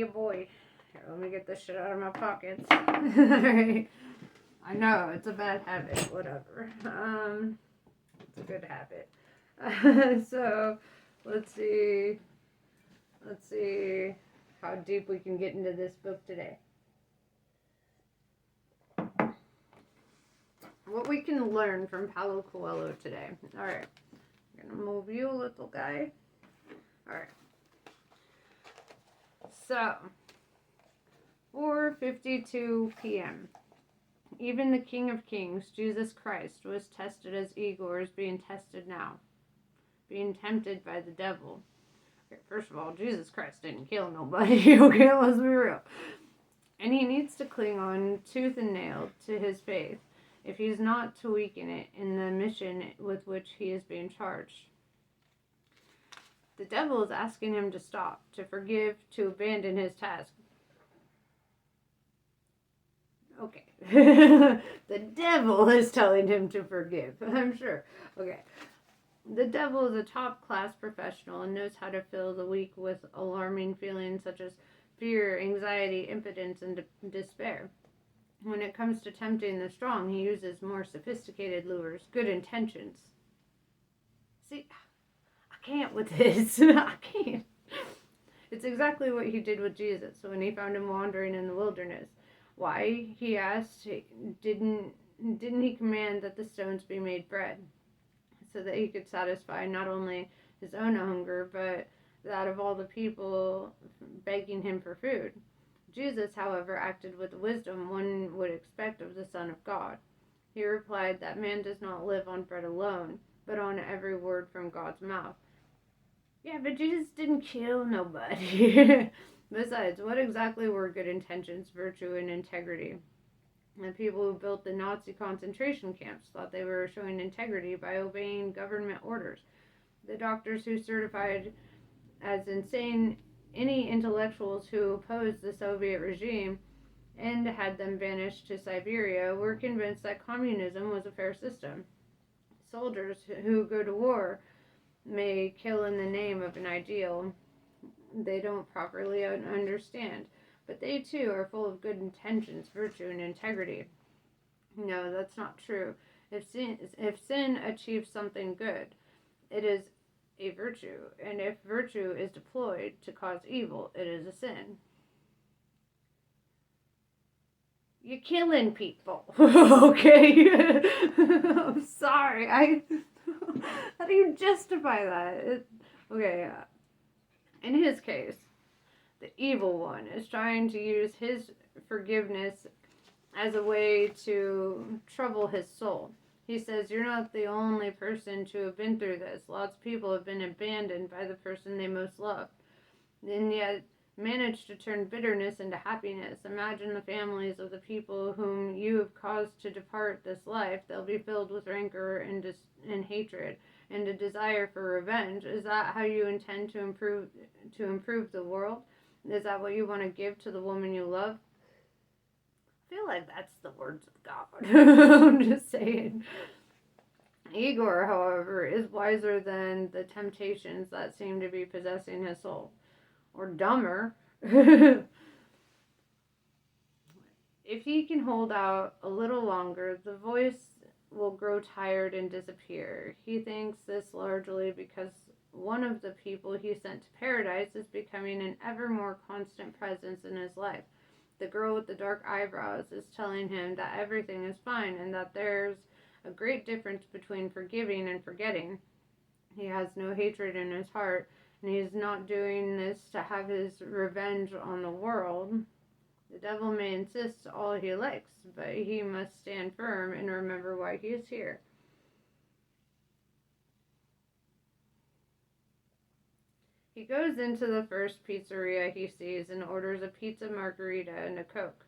boy. Here, let me get this shit out of my pockets. Alright. I know, it's a bad habit, whatever. It's a good habit. So, let's see how deep we can get into this book today. What we can learn from Paulo Coelho today. Alright, I'm gonna move you, little guy. Alright. So, 4:52 p.m. Even the King of Kings, Jesus Christ, was tested as Igor is being tested now. Being tempted by the devil. Okay, first of all, Jesus Christ didn't kill nobody, okay, let's be real. And he needs to cling on tooth and nail to his faith if he's not to weaken it in the mission with which he is being charged. The devil is asking him to stop, to forgive, to abandon his task. Okay. The devil is telling him to forgive, I'm sure. Okay. The devil is a top-class professional and knows how to fill the weak with alarming feelings such as fear, anxiety, impotence, and despair. When it comes to tempting the strong, he uses more sophisticated lures, good intentions. See, I can't with this. I can't. It's exactly what he did with Jesus when he found him wandering in the wilderness. Why, he asked, didn't he command that the stones be made bread, so that he could satisfy not only his own hunger, but that of all the people begging him for food? Jesus, however, acted with the wisdom one would expect of the Son of God. He replied that man does not live on bread alone, but on every word from God's mouth. Yeah, but Jesus didn't kill nobody. Besides, what exactly were good intentions, virtue, and integrity? The people who built the Nazi concentration camps thought they were showing integrity by obeying government orders. The doctors who certified as insane any intellectuals who opposed the Soviet regime and had them banished to Siberia were convinced that communism was a fair system. Soldiers who go to war may kill in the name of an ideal they don't properly understand, but they too are full of good intentions, virtue, and integrity. No, that's not true. If sin achieves something good, it is a virtue, and if virtue is deployed to cause evil, it is a sin. You're killing people, okay? I'm sorry. How do you justify that? Okay. In his case, the evil one is trying to use his forgiveness as a way to trouble his soul. He says, you're not the only person to have been through this. Lots of people have been abandoned by the person they most loved, and yet managed to turn bitterness into happiness. Imagine the families of the people whom you have caused to depart this life. They'll be filled with rancor and hatred and a desire for revenge. Is that how you intend to improve the world? Is that what you want to give to the woman you love? I feel like that's the words of God. I'm just saying. Igor, however, is wiser than the temptations that seem to be possessing his soul. Or dumber. If he can hold out a little longer, the voice will grow tired and disappear. He thinks this largely because one of the people he sent to paradise is becoming an ever more constant presence in his life. The girl with the dark eyebrows is telling him that everything is fine and that there's a great difference between forgiving and forgetting. He has no hatred in his heart, and he's not doing this to have his revenge on the world. The devil may insist all he likes, but he must stand firm and remember why he is here. He goes into the first pizzeria he sees and orders a pizza margarita and a Coke.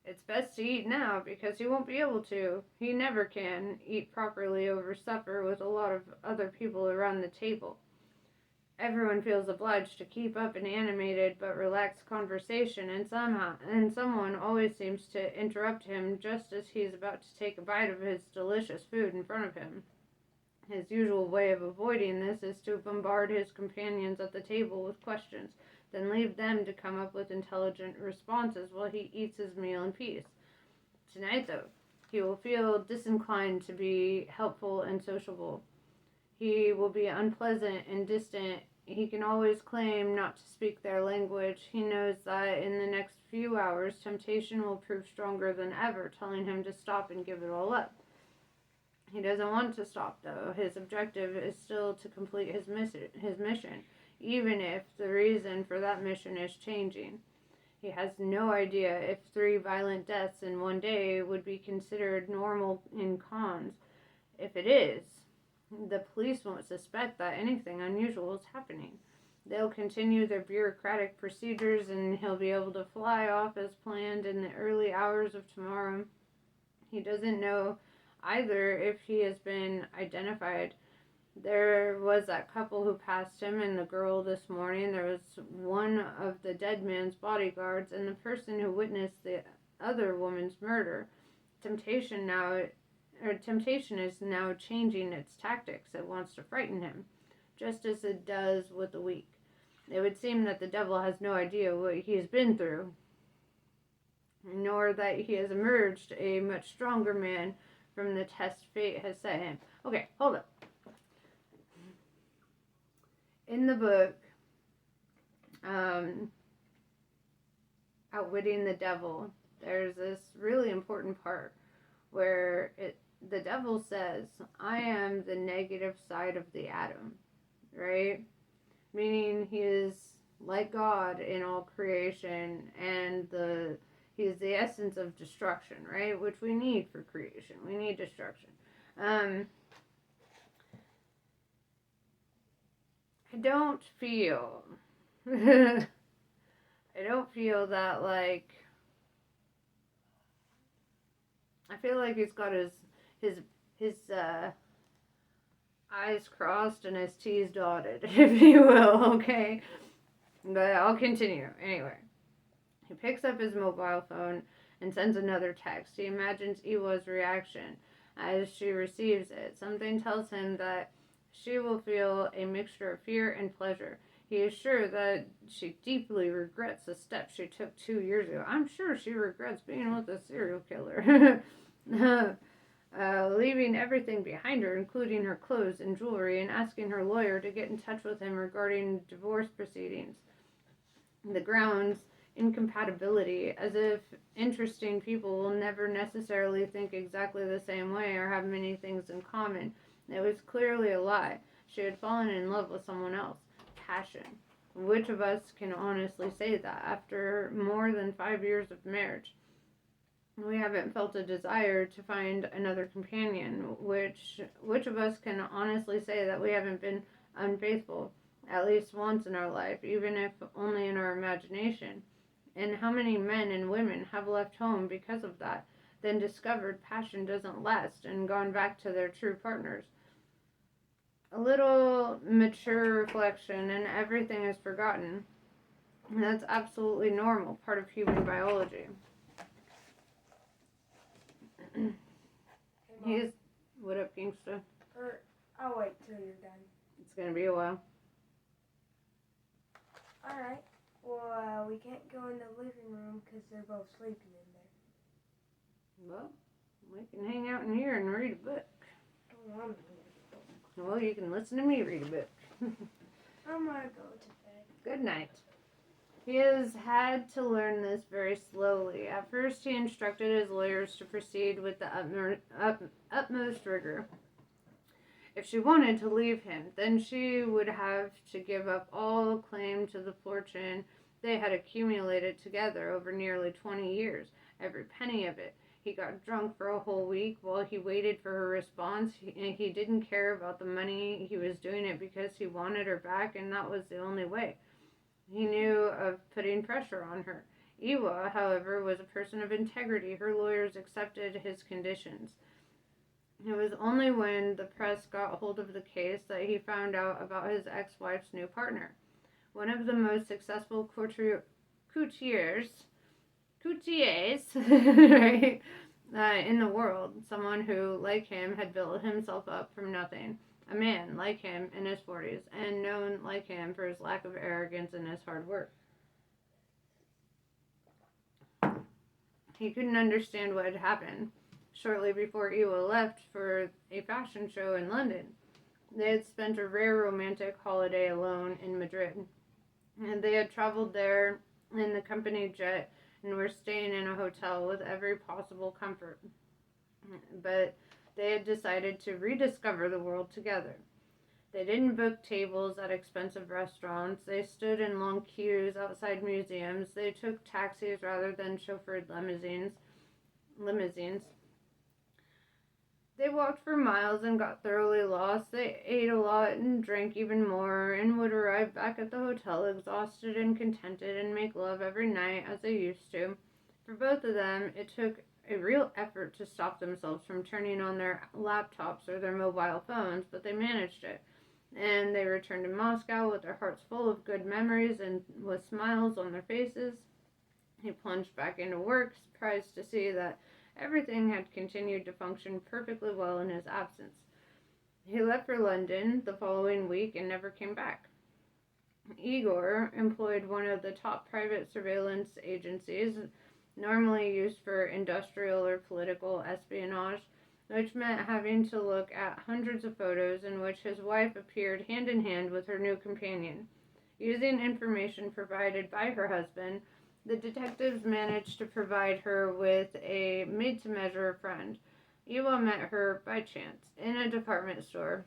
It's best to eat now because he won't be able to. He never can eat properly over supper with a lot of other people around the table. Everyone feels obliged to keep up an animated but relaxed conversation, and someone always seems to interrupt him just as he's about to take a bite of his delicious food in front of him. His usual way of avoiding this is to bombard his companions at the table with questions, then leave them to come up with intelligent responses while he eats his meal in peace. Tonight, though, he will feel disinclined to be helpful and sociable. He will be unpleasant and distant. He can always claim not to speak their language. He knows that in the next few hours, temptation will prove stronger than ever, telling him to stop and give it all up. He doesn't want to stop, though. His objective is still to complete his mission, even if the reason for that mission is changing. He has no idea if 3 violent deaths in one day would be considered normal in cons. If it is, the police won't suspect that anything unusual is happening. They'll continue their bureaucratic procedures and he'll be able to fly off as planned in the early hours of tomorrow. He doesn't know either if he has been identified. There was that couple who passed him and the girl this morning. There was one of the dead man's bodyguards and the person who witnessed the other woman's murder. Temptation is now changing its tactics. It wants to frighten him, just as it does with the weak. It would seem that the devil has no idea what he has been through, nor that he has emerged a much stronger man from the test fate has set him. Okay, hold up. In the book, Outwitting the Devil, there's this really important part where the devil says, I am the negative side of the atom, right? Meaning he is like God in all creation, and he is the essence of destruction, right? Which we need for creation. We need destruction. I don't feel that like, I feel like he's got his I's crossed and his T's dotted, if you will, okay? But I'll continue. Anyway, he picks up his mobile phone and sends another text. He imagines Ewa's reaction as she receives it. Something tells him that she will feel a mixture of fear and pleasure. He is sure that she deeply regrets the steps she took 2 years ago. I'm sure she regrets being with a serial killer. Leaving everything behind her, including her clothes and jewelry, and asking her lawyer to get in touch with him regarding divorce proceedings. The grounds incompatibility, as if interesting people will never necessarily think exactly the same way or have many things in common. It was clearly a lie. She had fallen in love with someone else. Passion. Which of us can honestly say that after more than 5 years of marriage? We haven't felt a desire to find another companion. Which of us can honestly say that we haven't been unfaithful at least once in our life, even if only in our imagination? And how many men and women have left home because of that, then discovered passion doesn't last and gone back to their true partners? A little mature reflection and everything is forgotten. And that's absolutely normal, part of human biology. He's, what up, gangsta? I'll wait till you're done. It's gonna be a while. Alright. Well, we can't go in the living room because they're both sleeping in there. Well, we can hang out in here and read a book. Oh, I'm Well, you can listen to me read a book. gonna go to bed. Good night. He has had to learn this very slowly. At first, he instructed his lawyers to proceed with the utmost rigor. If she wanted to leave him, then she would have to give up all claim to the fortune they had accumulated together over nearly 20 years, every penny of it. He got drunk for a whole week while he waited for her response. He didn't care about the money. He was doing it because he wanted her back, and that was the only way. He knew of putting pressure on her. Ewa, however, was a person of integrity. Her lawyers accepted his conditions. It was only when the press got hold of the case that he found out about his ex-wife's new partner. One of the most successful courtiers, right, in the world. Someone who, like him, had built himself up from nothing. a man like him in his 40s, and known like him for his lack of arrogance and his hard work. He couldn't understand what had happened. Shortly before Iwa left for a fashion show in London, they had spent a rare romantic holiday alone in Madrid, and they had traveled there in the company jet and were staying in a hotel with every possible comfort. But they had decided to rediscover the world together. They didn't book tables at expensive restaurants. They stood in long queues outside museums. They took taxis rather than chauffeured limousines. They walked for miles and got thoroughly lost. They ate a lot and drank even more and would arrive back at the hotel exhausted and contented and make love every night as they used to. For both of them, it took a real effort to stop themselves from turning on their laptops or their mobile phones, but they managed it. And they returned to Moscow with their hearts full of good memories and with smiles on their faces. He plunged back into work, surprised to see that everything had continued to function perfectly well in his absence. He left for London the following week and never came back. Igor employed one of the top private surveillance agencies, normally used for industrial or political espionage, which meant having to look at hundreds of photos in which his wife appeared hand in hand with her new companion. Using information provided by her husband, the detectives managed to provide her with a made-to-measure friend. Iwa met her by chance in a department store.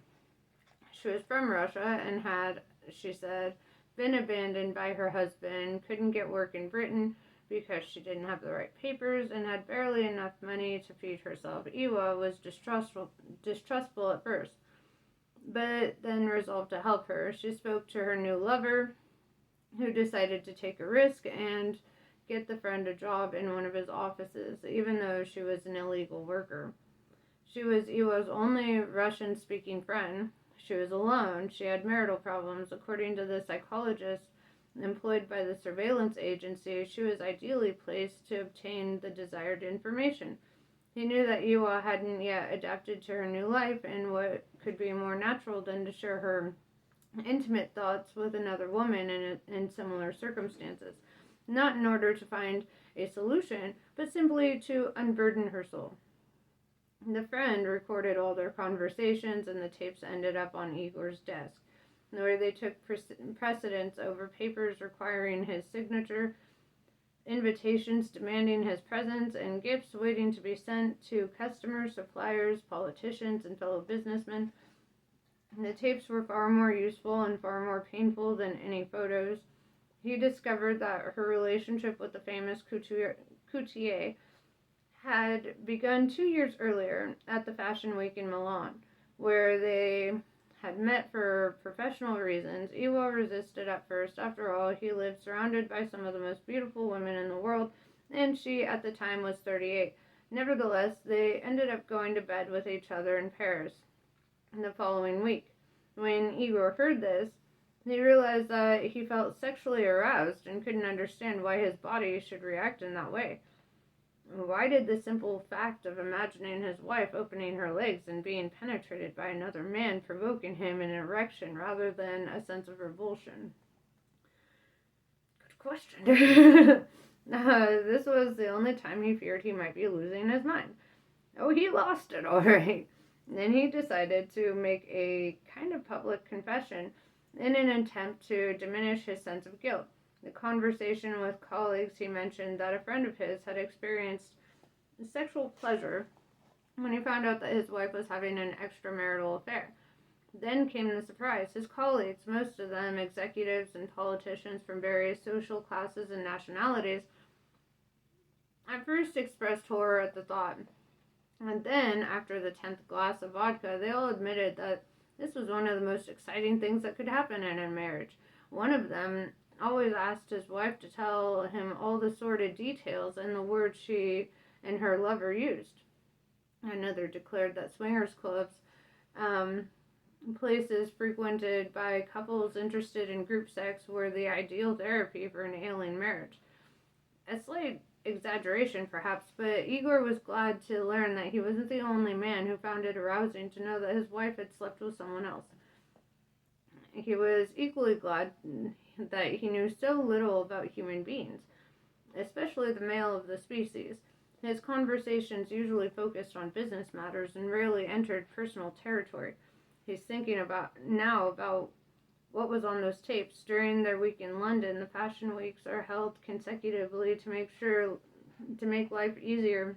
She was from Russia and had, she said, been abandoned by her husband, couldn't get work in Britain because she didn't have the right papers, and had barely enough money to feed herself. Iwa was distrustful at first, but then resolved to help her. She spoke to her new lover, who decided to take a risk and get the friend a job in one of his offices, even though she was an illegal worker. She was Iwa's only Russian-speaking friend. She was alone. She had marital problems. According to the psychologist employed by the surveillance agency, she was ideally placed to obtain the desired information. He knew that Iwa hadn't yet adapted to her new life, and what could be more natural than to share her intimate thoughts with another woman in similar circumstances, not in order to find a solution, but simply to unburden her soul. The friend recorded all their conversations, and the tapes ended up on Igor's desk, where they took precedence over papers requiring his signature, invitations demanding his presence, and gifts waiting to be sent to customers, suppliers, politicians, and fellow businessmen. The tapes were far more useful and far more painful than any photos. He discovered that her relationship with the famous couturier had begun 2 years earlier at the Fashion Week in Milan, where they had met for professional reasons. Iwa resisted at first. After all, he lived surrounded by some of the most beautiful women in the world, and she at the time was 38. Nevertheless, they ended up going to bed with each other in Paris the following week. When Igor heard this, he realized that he felt sexually aroused and couldn't understand why his body should react in that way. Why did the simple fact of imagining his wife opening her legs and being penetrated by another man provoke in him an erection rather than a sense of revulsion? Good question. This was the only time he feared he might be losing his mind. Oh, he lost it all right. Then he decided to make a kind of public confession in an attempt to diminish his sense of guilt. The conversation with colleagues, he mentioned that a friend of his had experienced sexual pleasure when he found out that his wife was having an extramarital affair. Then came the surprise. His colleagues, most of them executives and politicians from various social classes and nationalities, at first expressed horror at the thought. And then, after the 10th glass of vodka, they all admitted that this was one of the most exciting things that could happen in a marriage. One of them always asked his wife to tell him all the sordid details and the words she and her lover used. Another declared that swingers clubs, places frequented by couples interested in group sex, were the ideal therapy for an ailing marriage. A slight exaggeration perhaps, but Igor was glad to learn that he wasn't the only man who found it arousing to know that his wife had slept with someone else. He was equally glad that he knew so little about human beings, especially the male of the species. His conversations usually focused on business matters and rarely entered personal territory. He's thinking about what was on those tapes. During their week in London, the fashion weeks are held consecutively to make life easier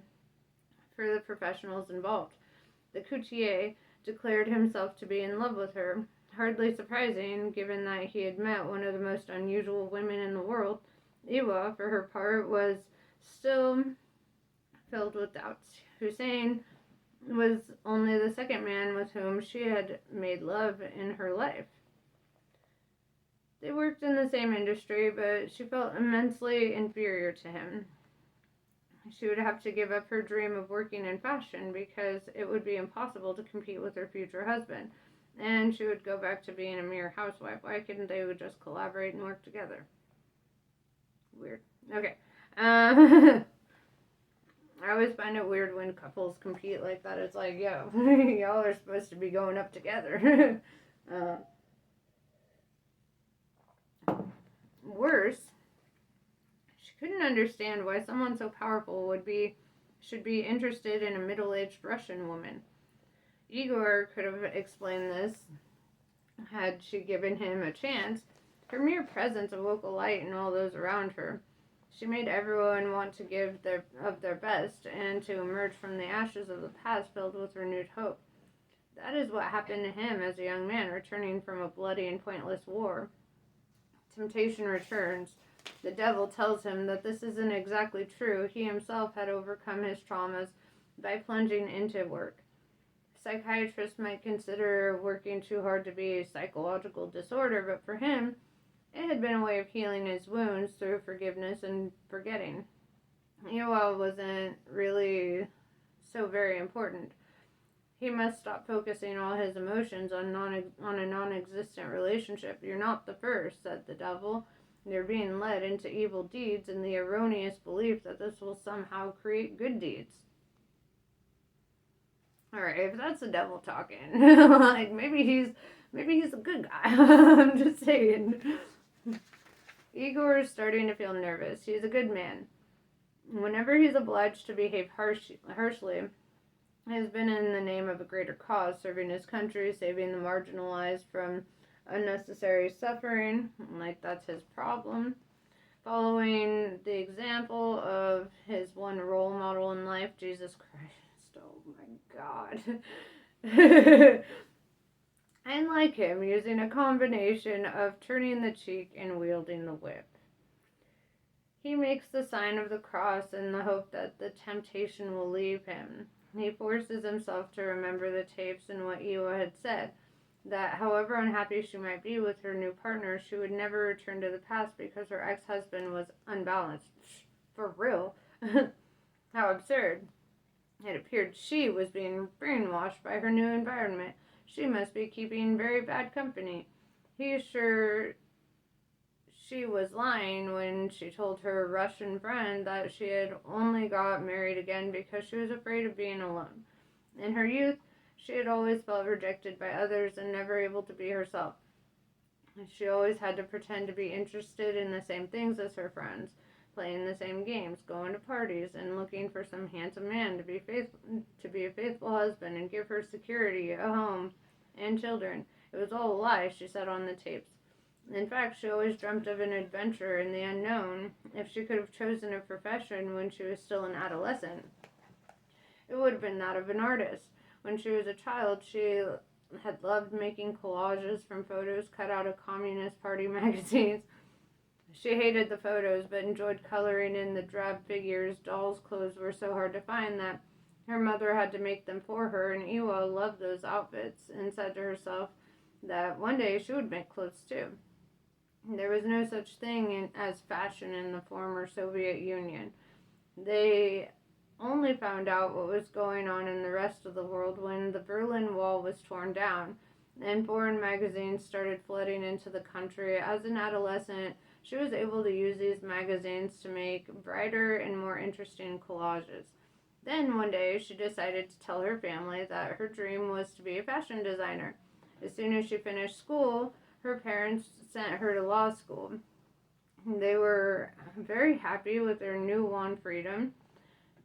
for the professionals involved. The couturier declared himself to be in love with her, hardly surprising given that he had met one of the most unusual women in the world. Iwa, for her part, was still filled with doubts. Hussein was only the second man with whom she had made love in her life. They worked in the same industry, but she felt immensely inferior to him. She would have to give up her dream of working in fashion because it would be impossible to compete with her future husband, and she would go back to being a mere housewife. Why couldn't they just collaborate and work together? Weird. Okay. I always find it weird when couples compete like that. It's like, yo, y'all are supposed to be going up together. Worse, she couldn't understand why someone so powerful should be interested in a middle-aged Russian woman. Igor could have explained this had she given him a chance. Her mere presence awoke a light in all those around her. She made everyone want to give their best and to emerge from the ashes of the past filled with renewed hope. That is what happened to him as a young man returning from a bloody and pointless war. Temptation returns. The devil tells him that this isn't exactly true. He himself had overcome his traumas by plunging into work. Psychiatrists might consider working too hard to be a psychological disorder, but for him, it had been a way of healing his wounds through forgiveness and forgetting. Yoel wasn't really so very important. He must stop focusing all his emotions on a non-existent relationship. You're not the first, said the devil. You're being led into evil deeds in the erroneous belief that this will somehow create good deeds. Alright, if that's the devil talking, like maybe he's a good guy. I'm just saying. Igor is starting to feel nervous. He's a good man. Whenever he's obliged to behave harshly, it has been in the name of a greater cause, serving his country, saving the marginalized from unnecessary suffering. Like, that's his problem. Following the example of his one role model in life, Jesus Christ. Oh my God. And like him, using a combination of turning the cheek and wielding the whip. He makes the sign of the cross in the hope that the temptation will leave him. He forces himself to remember the tapes and what Iwa had said, that however unhappy she might be with her new partner, she would never return to the past because her ex-husband was unbalanced. For real. How absurd. It appeared she was being brainwashed by her new environment. She must be keeping very bad company. He is sure she was lying when she told her Russian friend that she had only got married again because she was afraid of being alone. In her youth, she had always felt rejected by others and never able to be herself. She always had to pretend to be interested in the same things as her friends, playing the same games, going to parties, and looking for some handsome man to be a faithful husband and give her security, a home, and children. It was all a lie, she said on the tapes. In fact, she always dreamt of an adventure in the unknown. If she could have chosen a profession when she was still an adolescent, it would have been that of an artist. When she was a child, she had loved making collages from photos cut out of Communist Party magazines. She hated the photos, but enjoyed coloring in the drab figures. Dolls' clothes were so hard to find that her mother had to make them for her, and Iwa loved those outfits and said to herself that one day she would make clothes too. There was no such thing as fashion in the former Soviet Union. They only found out what was going on in the rest of the world when the Berlin Wall was torn down and foreign magazines started flooding into the country. As an adolescent, She was able to use these magazines to make brighter and more interesting collages. Then one day she decided to tell her family that her dream was to be a fashion designer. As soon as she finished school, her parents sent her to law school. They were very happy with their new won freedom,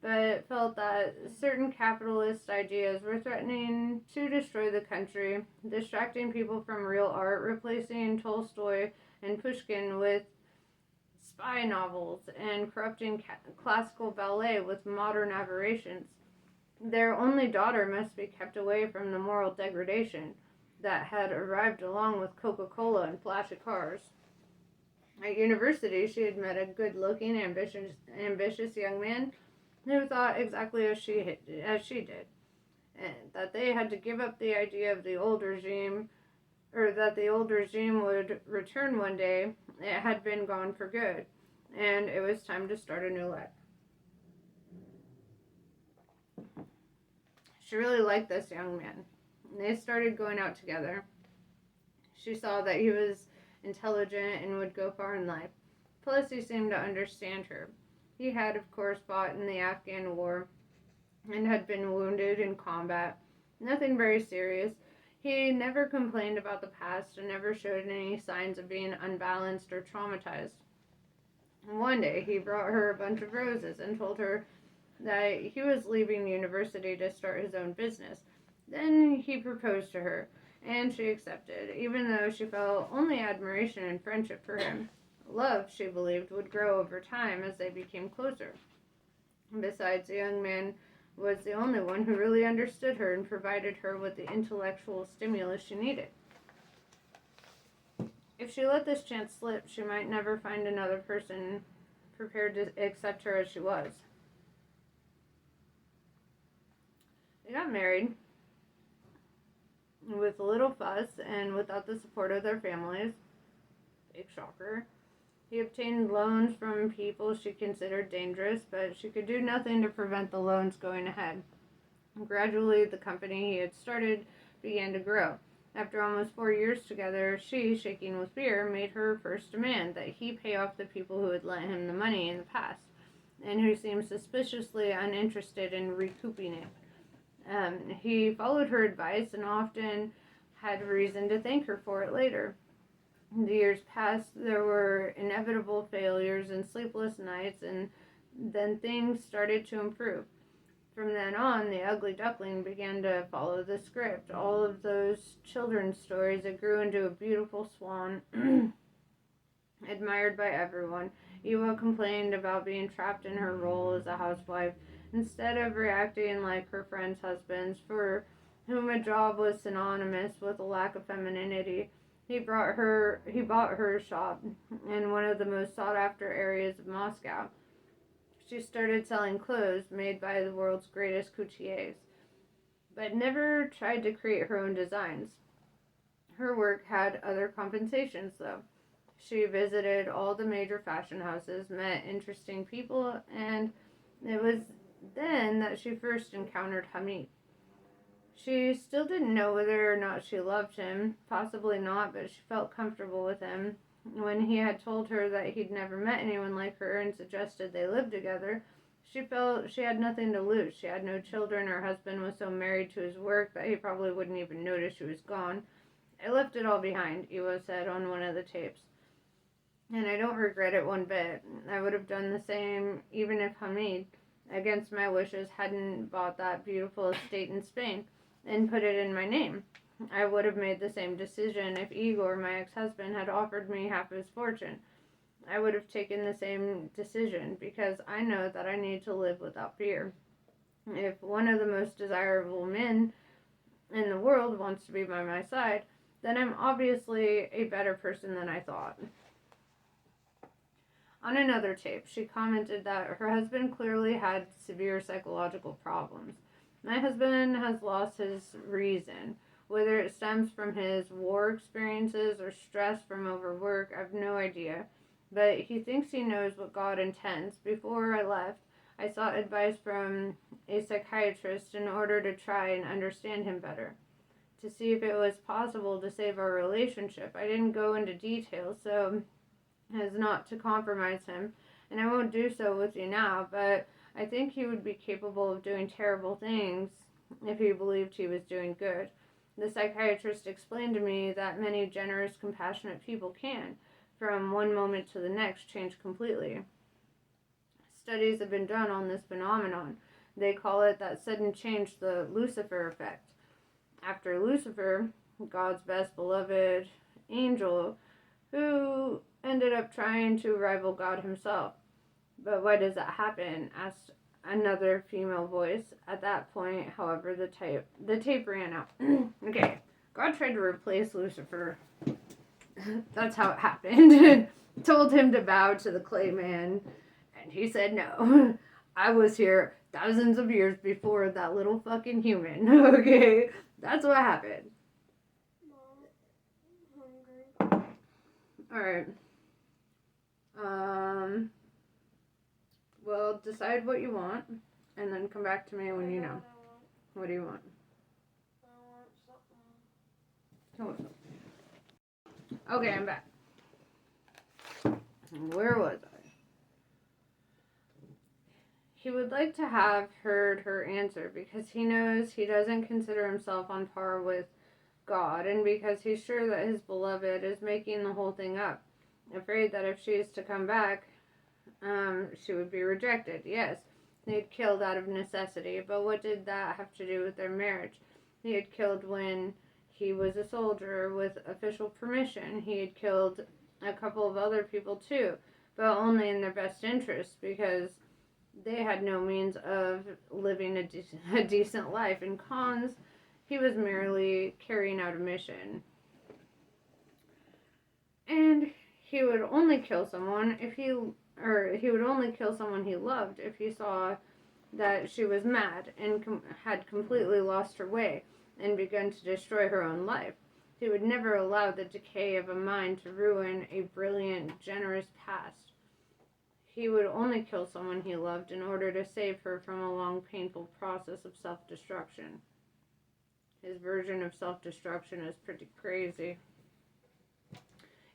but felt that certain capitalist ideas were threatening to destroy the country, distracting people from real art, replacing Tolstoy and Pushkin with spy novels, and corrupting classical ballet with modern aberrations. Their only daughter must be kept away from the moral degradation that had arrived along with Coca-Cola and flashy cars. At university, she had met a good-looking, ambitious young man who thought exactly as she did, and that they had to give up the idea of the old regime, or that the old regime would return one day. It had been gone for good, and it was time to start a new life. She really liked this young man. They started going out together. She saw that he was intelligent and would go far in life. Plus, he seemed to understand her. He had, of course, fought in the Afghan war and had been wounded in combat. Nothing very serious. He never complained about the past and never showed any signs of being unbalanced or traumatized. One day, he brought her a bunch of roses and told her that he was leaving university to start his own business. Then he proposed to her, and she accepted, even though she felt only admiration and friendship for him. Love, she believed, would grow over time as they became closer. Besides, the young man was the only one who really understood her and provided her with the intellectual stimulus she needed. If she let this chance slip, she might never find another person prepared to accept her as she was. They got married with little fuss and without the support of their families. Big shocker. He obtained loans from people she considered dangerous, but she could do nothing to prevent the loans going ahead. Gradually, the company he had started began to grow. After almost 4 years together, she, shaking with fear, made her first demand that he pay off the people who had lent him the money in the past, and who seemed suspiciously uninterested in recouping it. He followed her advice and often had reason to thank her for it later. The years passed, there were inevitable failures and sleepless nights, and then things started to improve. From then on, the ugly duckling began to follow the script. All of those children's stories, it grew into a beautiful swan, admired by everyone. Eva complained about being trapped in her role as a housewife, instead of reacting like her friends' husbands, for whom a job was synonymous with a lack of femininity. He bought her a shop in one of the most sought-after areas of Moscow. She started selling clothes made by the world's greatest couturiers, but never tried to create her own designs. Her work had other compensations, though. She visited all the major fashion houses, met interesting people, and it was then that she first encountered Hamid. She still didn't know whether or not she loved him, possibly not, but she felt comfortable with him. When he had told her that he'd never met anyone like her and suggested they live together, she felt she had nothing to lose. She had no children. Her husband was so married to his work that he probably wouldn't even notice she was gone. I left it all behind, Iwo said on one of the tapes. And I don't regret it one bit. I would have done the same even if Hamid, against my wishes, hadn't bought that beautiful estate in Spain and put it in my name. I would have made the same decision if Igor, my ex-husband, had offered me half his fortune. I would have taken the same decision because I know that I need to live without fear. If one of the most desirable men in the world wants to be by my side, then I'm obviously a better person than I thought. On another tape, she commented that her husband clearly had severe psychological problems. My husband has lost his reason. Whether it stems from his war experiences or stress from overwork, I've no idea. But he thinks he knows what God intends. Before I left, I sought advice from a psychiatrist in order to try and understand him better, to see if it was possible to save our relationship. I didn't go into detail, so as not to compromise him, and I won't do so with you now, but I think he would be capable of doing terrible things if he believed he was doing good. The psychiatrist explained to me that many generous, compassionate people can, from one moment to the next, change completely. Studies have been done on this phenomenon. They call it that sudden change, the Lucifer effect. After Lucifer, God's best beloved angel, who ended up trying to rival God himself. But why does that happen? Asked another female voice. At that point, however, the tape ran out. Okay, God tried to replace Lucifer. That's how it happened. Told him to bow to the clay man, and he said no. I was here thousands of years before that little fucking human. Okay, that's what happened. Mom, hungry. All right. Well, decide what you want, and then come back to me when you know. What do you want? I want something. Okay, I'm back. Where was I? He would like to have heard her answer because he knows he doesn't consider himself on par with God, and because he's sure that his beloved is making the whole thing up, afraid that if she is to come back, she would be rejected. Yes, he had killed out of necessity, but what did that have to do with their marriage? He had killed when he was a soldier with official permission. He had killed a couple of other people too, but only in their best interest because they had no means of living a decent life. In cons, he was merely carrying out a mission. And he would only kill someone if he would only kill someone he loved if he saw that she was mad and had completely lost her way and begun to destroy her own life. He would never allow the decay of a mind to ruin a brilliant, generous past. He would only kill someone he loved in order to save her from a long, painful process of self-destruction. His version of self-destruction is pretty crazy.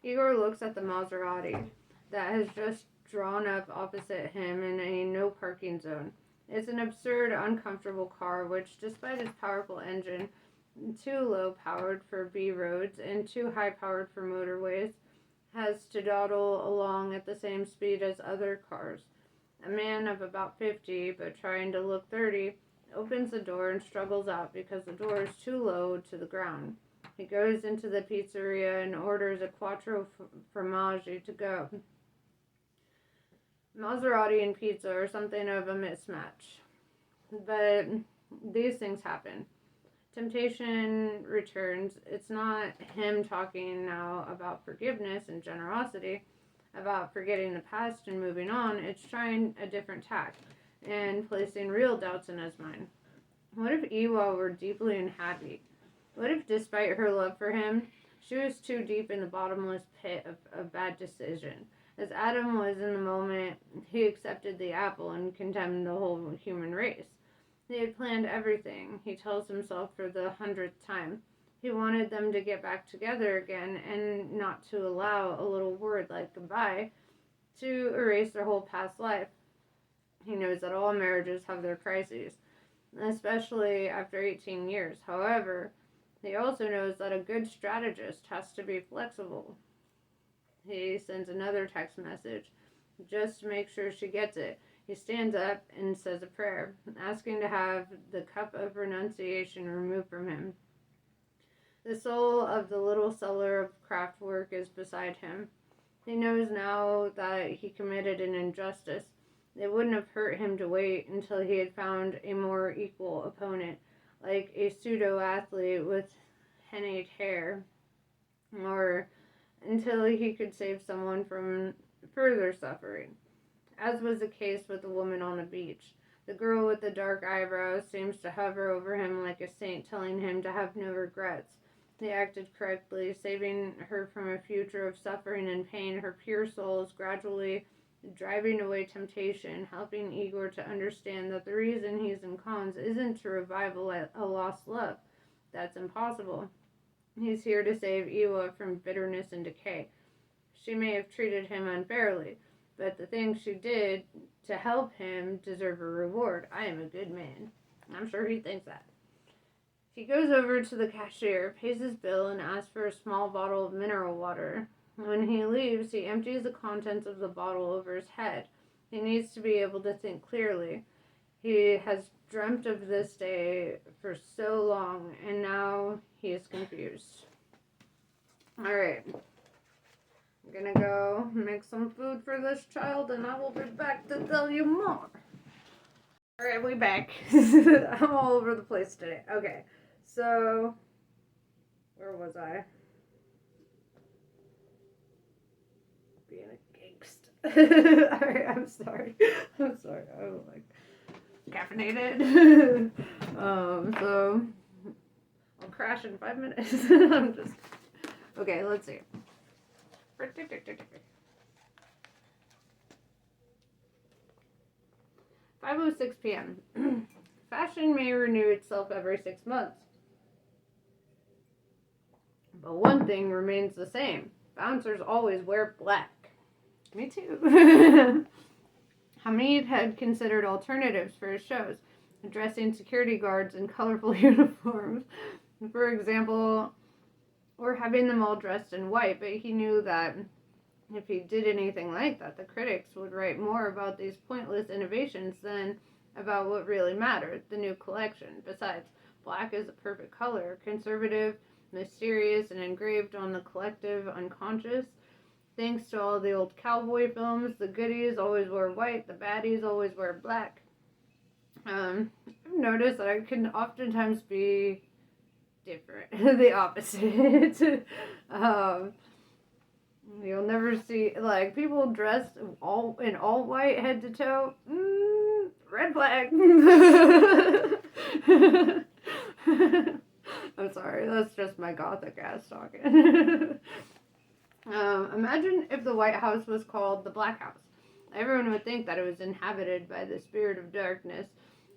Igor looks at the Maserati that has just drawn up opposite him in a no parking zone. It's an absurd, uncomfortable car which, despite its powerful engine, too low powered for B roads and too high powered for motorways, has to dawdle along at the same speed as other cars. A man of about 50, but trying to look 30, opens the door and struggles out because the door is too low to the ground. He goes into the pizzeria and orders a quattro formaggi to go. Maserati and pizza are something of a mismatch, but these things happen. Temptation returns. It's not him talking now about forgiveness and generosity, about forgetting the past and moving on. It's trying a different tack and placing real doubts in his mind. What if Iwa were deeply unhappy? What if, despite her love for him, she was too deep in the bottomless pit of bad decision? As Adam was in the moment, he accepted the apple and condemned the whole human race. He had planned everything, he tells himself for the 100th time. He wanted them to get back together again and not to allow a little word like goodbye to erase their whole past life. He knows that all marriages have their crises, especially after 18 years. However, he also knows that a good strategist has to be flexible. He sends another text message just to make sure she gets it. He stands up and says a prayer, asking to have the cup of renunciation removed from him. The soul of the little seller of craft work is beside him. He knows now that he committed an injustice. It wouldn't have hurt him to wait until he had found a more equal opponent, like a pseudo-athlete with hennaed hair, or until he could save someone from further suffering. As was the case with the woman on the beach. The girl with the dark eyebrows seems to hover over him like a saint, telling him to have no regrets. He acted correctly, saving her from a future of suffering and pain. Her pure soul is gradually driving away temptation, helping Igor to understand that the reason he's in cons isn't to revive a lost love. That's impossible. He's here to save Iwa from bitterness and decay. She may have treated him unfairly, but the things she did to help him deserve a reward. I am a good man. I'm sure he thinks that. He goes over to the cashier, pays his bill, and asks for a small bottle of mineral water. When he leaves, he empties the contents of the bottle over his head. He needs to be able to think clearly. He has dreamt of this day for so long, and now he is confused. Alright. I'm gonna go make some food for this child, and I will be back to tell you more. Alright, we back. I'm all over the place today. Okay, so where was I? Being a gangsta. Alright, I'm sorry. I'm like caffeinated. So I'll crash in 5 minutes. I'm just okay. Let's see. 5:06 p.m. Fashion may renew itself every 6 months, but one thing remains the same. Bouncers always wear black. Me too. Hamid had considered alternatives for his shows, dressing security guards in colorful uniforms, for example, or having them all dressed in white, but he knew that if he did anything like that, the critics would write more about these pointless innovations than about what really mattered, the new collection. Besides, black is a perfect color, conservative, mysterious, and engraved on the collective unconscious. Thanks to all the old cowboy films, the goodies always wear white, the baddies always wear black. I've noticed that I can oftentimes be different, the opposite. You'll never see, like, people dressed in all white head to toe. Red flag. I'm sorry, that's just my gothic ass talking. Imagine if the White House was called the Black House. Everyone would think that it was inhabited by the spirit of darkness.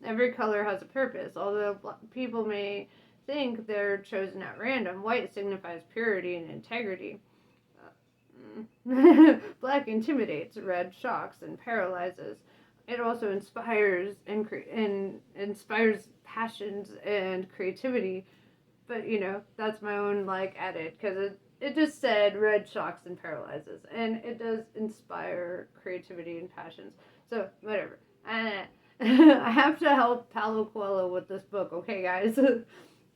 Every color has a purpose, although people may think they're chosen at random. White signifies purity and integrity. Black intimidates, red shocks and paralyzes. It also inspires and inspires passions and creativity. But that's my own added, because it just said red shocks and paralyzes, and it does inspire creativity and passions. So whatever. I have to help Paulo Coelho with this book, okay, guys?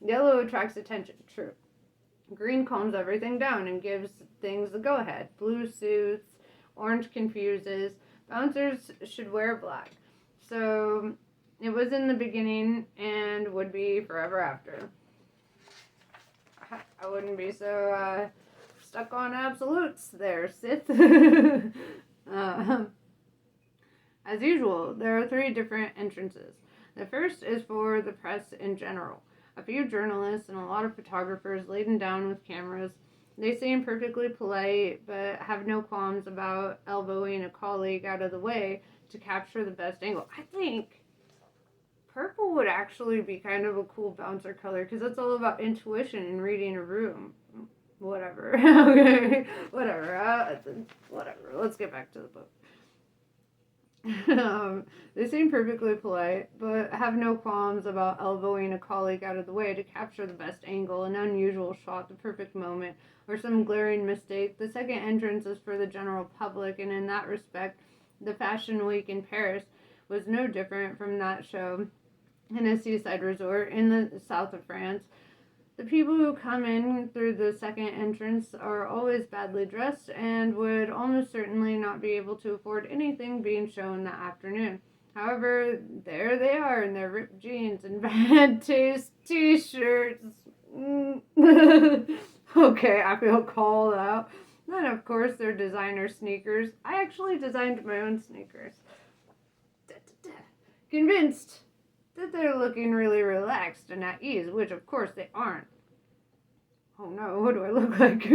Yellow attracts attention. True. Green calms everything down and gives things the go-ahead. Blue soothes. Orange confuses. Bouncers should wear black. So it was in the beginning and would be forever after. I wouldn't be so stuck on absolutes there, Sith. As usual, there are 3 different entrances. The first is for the press in general. A few journalists and a lot of photographers laden down with cameras. They seem perfectly polite, but have no qualms about elbowing a colleague out of the way to capture the best angle. I think purple would actually be kind of a cool bouncer color, because it's all about intuition and reading a room. Whatever. Okay. Whatever. Whatever. Let's get back to the book. They seem perfectly polite, but have no qualms about elbowing a colleague out of the way to capture the best angle, an unusual shot, the perfect moment, or some glaring mistake. The second entrance is for the general public, and in that respect, the Fashion Week in Paris was no different from that show in a seaside resort in the south of France. The people who come in through the second entrance are always badly dressed and would almost certainly not be able to afford anything being shown that afternoon. However, there they are in their ripped jeans and bad taste t-shirts. Okay, I feel called out. Then, of course, their designer sneakers. I actually designed my own sneakers. Convinced that they're looking really relaxed and at ease, which of course they aren't. Oh no, what do I look like?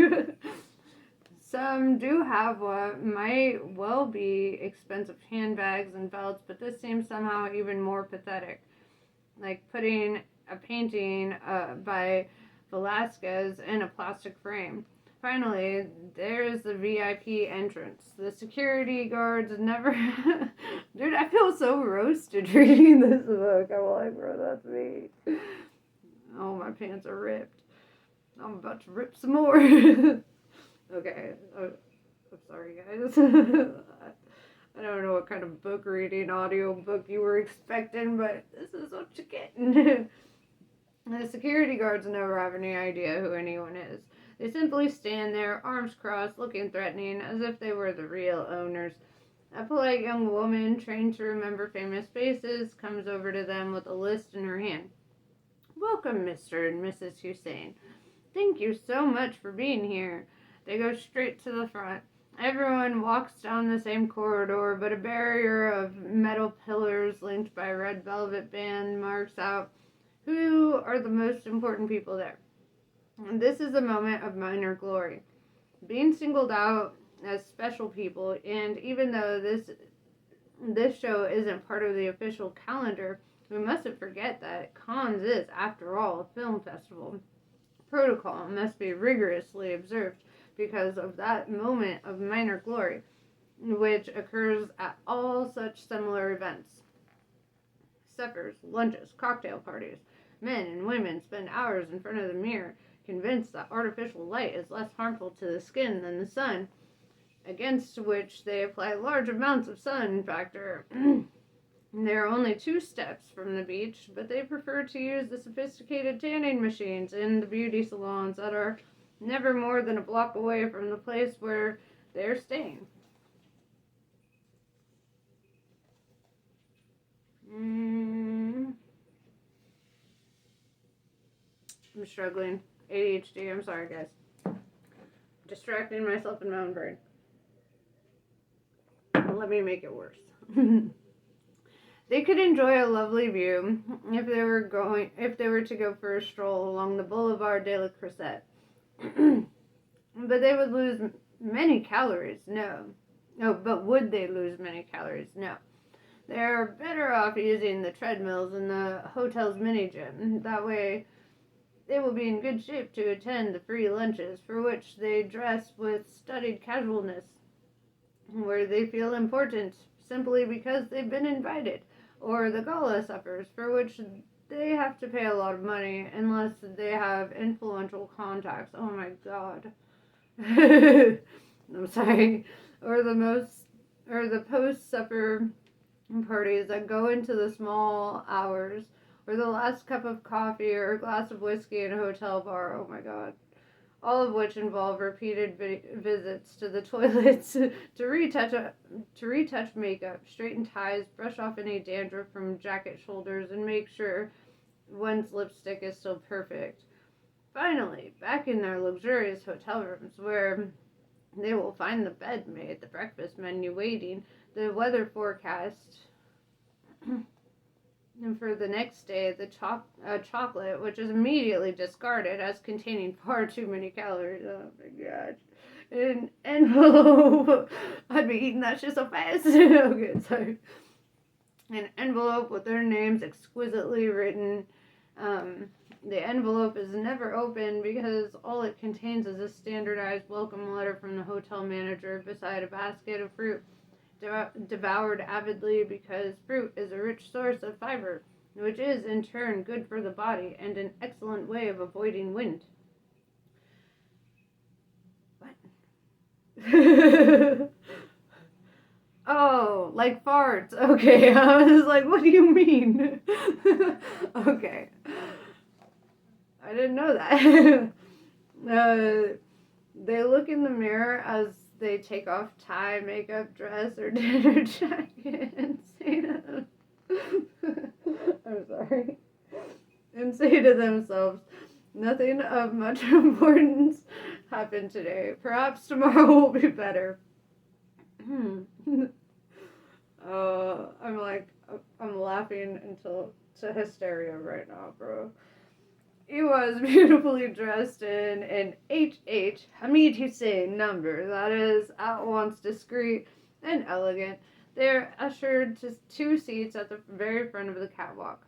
Some do have what might well be expensive handbags and belts, but this seems somehow even more pathetic. Like putting a painting by Velasquez in a plastic frame. Finally, there's the VIP entrance. The security guards never... Dude, I feel so roasted reading this book. I'm like, bro, that's me. Oh, my pants are ripped. I'm about to rip some more. Okay. I'm sorry, guys. I don't know what kind of book reading audio book you were expecting, but this is what you're getting. The security guards never have any idea who anyone is. They simply stand there, arms crossed, looking threatening, as if they were the real owners. A polite young woman, trained to remember famous faces, comes over to them with a list in her hand. Welcome, Mr. and Mrs. Hussein. Thank you so much for being here. They go straight to the front. Everyone walks down the same corridor, but a barrier of metal pillars linked by a red velvet band marks out who are the most important people there. And this is a moment of minor glory. Being singled out as special people, and even though this show isn't part of the official calendar, we mustn't forget that Cannes is, after all, a film festival. Protocol must be rigorously observed because of that moment of minor glory, which occurs at all such similar events. Suppers, lunches, cocktail parties. Men and women spend hours in front of the mirror, convinced that artificial light is less harmful to the skin than the sun, against which they apply large amounts of sun factor. They are only 2 steps from the beach, but they prefer to use the sophisticated tanning machines in the beauty salons that are never more than a block away from the place where they're staying. I'm struggling. ADHD, I'm sorry, guys. Distracting myself in my own brain. Let me make it worse. They could enjoy a lovely view if they were to go for a stroll along the Boulevard de la Crusette. But they would lose many calories. No. No, but would they lose many calories? No. They're better off using the treadmills in the hotel's mini gym. That way, they will be in good shape to attend the free lunches, for which they dress with studied casualness, where they feel important simply because they've been invited, or the gala suppers, for which they have to pay a lot of money unless they have influential contacts. Oh my god. I'm sorry. Or the post-supper parties that go into the small hours, or the last cup of coffee or a glass of whiskey in a hotel bar. Oh my god. All of which involve repeated visits to the toilets to retouch makeup, straighten ties, brush off any dandruff from jacket shoulders, and make sure one's lipstick is still perfect. Finally, back in their luxurious hotel rooms, where they will find the bed made, the breakfast menu waiting, the weather forecast, and for the next day, the chocolate, which is immediately discarded as containing far too many calories. Oh my gosh. An envelope. I'd be eating that shit so fast. Okay, sorry. An envelope with their names exquisitely written. The envelope is never opened because all it contains is a standardized welcome letter from the hotel manager beside a basket of fruit. Devoured avidly because fruit is a rich source of fiber, which is in turn good for the body and an excellent way of avoiding wind. What? Oh, like farts. Okay, I was like, what do you mean? Okay. I didn't know that. They look in the mirror as they take off tie, makeup, dress, or dinner jacket and say to them, I'm sorry. And say to themselves, nothing of much importance happened today. Perhaps tomorrow will be better. I'm laughing to hysteria right now, bro. He was beautifully dressed in an H.H. Hamid Hussein number that is at once discreet and elegant. They're ushered to 2 seats at the very front of the catwalk,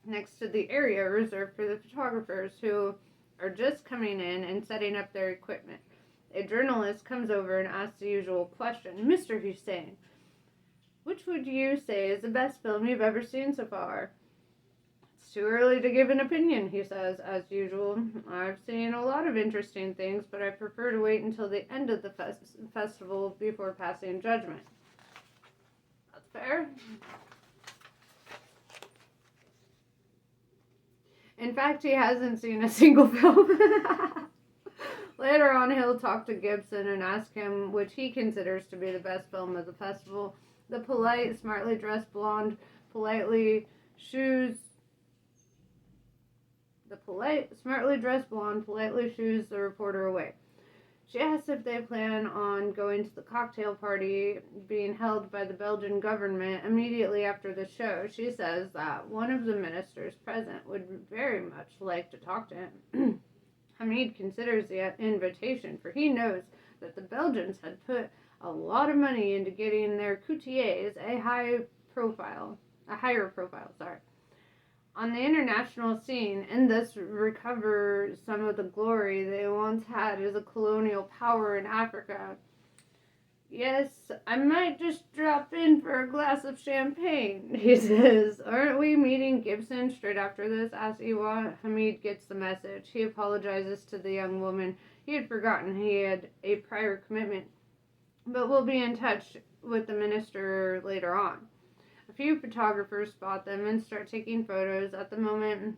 next to the area reserved for the photographers, who are just coming in and setting up their equipment. A journalist comes over and asks the usual question. Mr. Hussein, which would you say is the best film you've ever seen so far? It's too early to give an opinion, he says, as usual. I've seen a lot of interesting things, but I prefer to wait until the end of the festival before passing judgment. That's fair. In fact, he hasn't seen a single film. Later on, he'll talk to Gibson and ask him which he considers to be the best film of the festival. The polite, smartly dressed blonde politely shoos the reporter away. She asks if they plan on going to the cocktail party being held by the Belgian government immediately after the show. She says that one of the ministers present would very much like to talk to him. Hamid considers the invitation, for he knows that the Belgians had put a lot of money into getting their courtiers a higher profile, on the international scene, and thus recover some of the glory they once had as a colonial power in Africa. Yes, I might just drop in for a glass of champagne, he says. Aren't we meeting Gibson straight after this? Asks Iwa. Hamid gets the message. He apologizes to the young woman. He had forgotten he had a prior commitment, but will be in touch with the minister later on. A few photographers spot them and start taking photos. At the moment,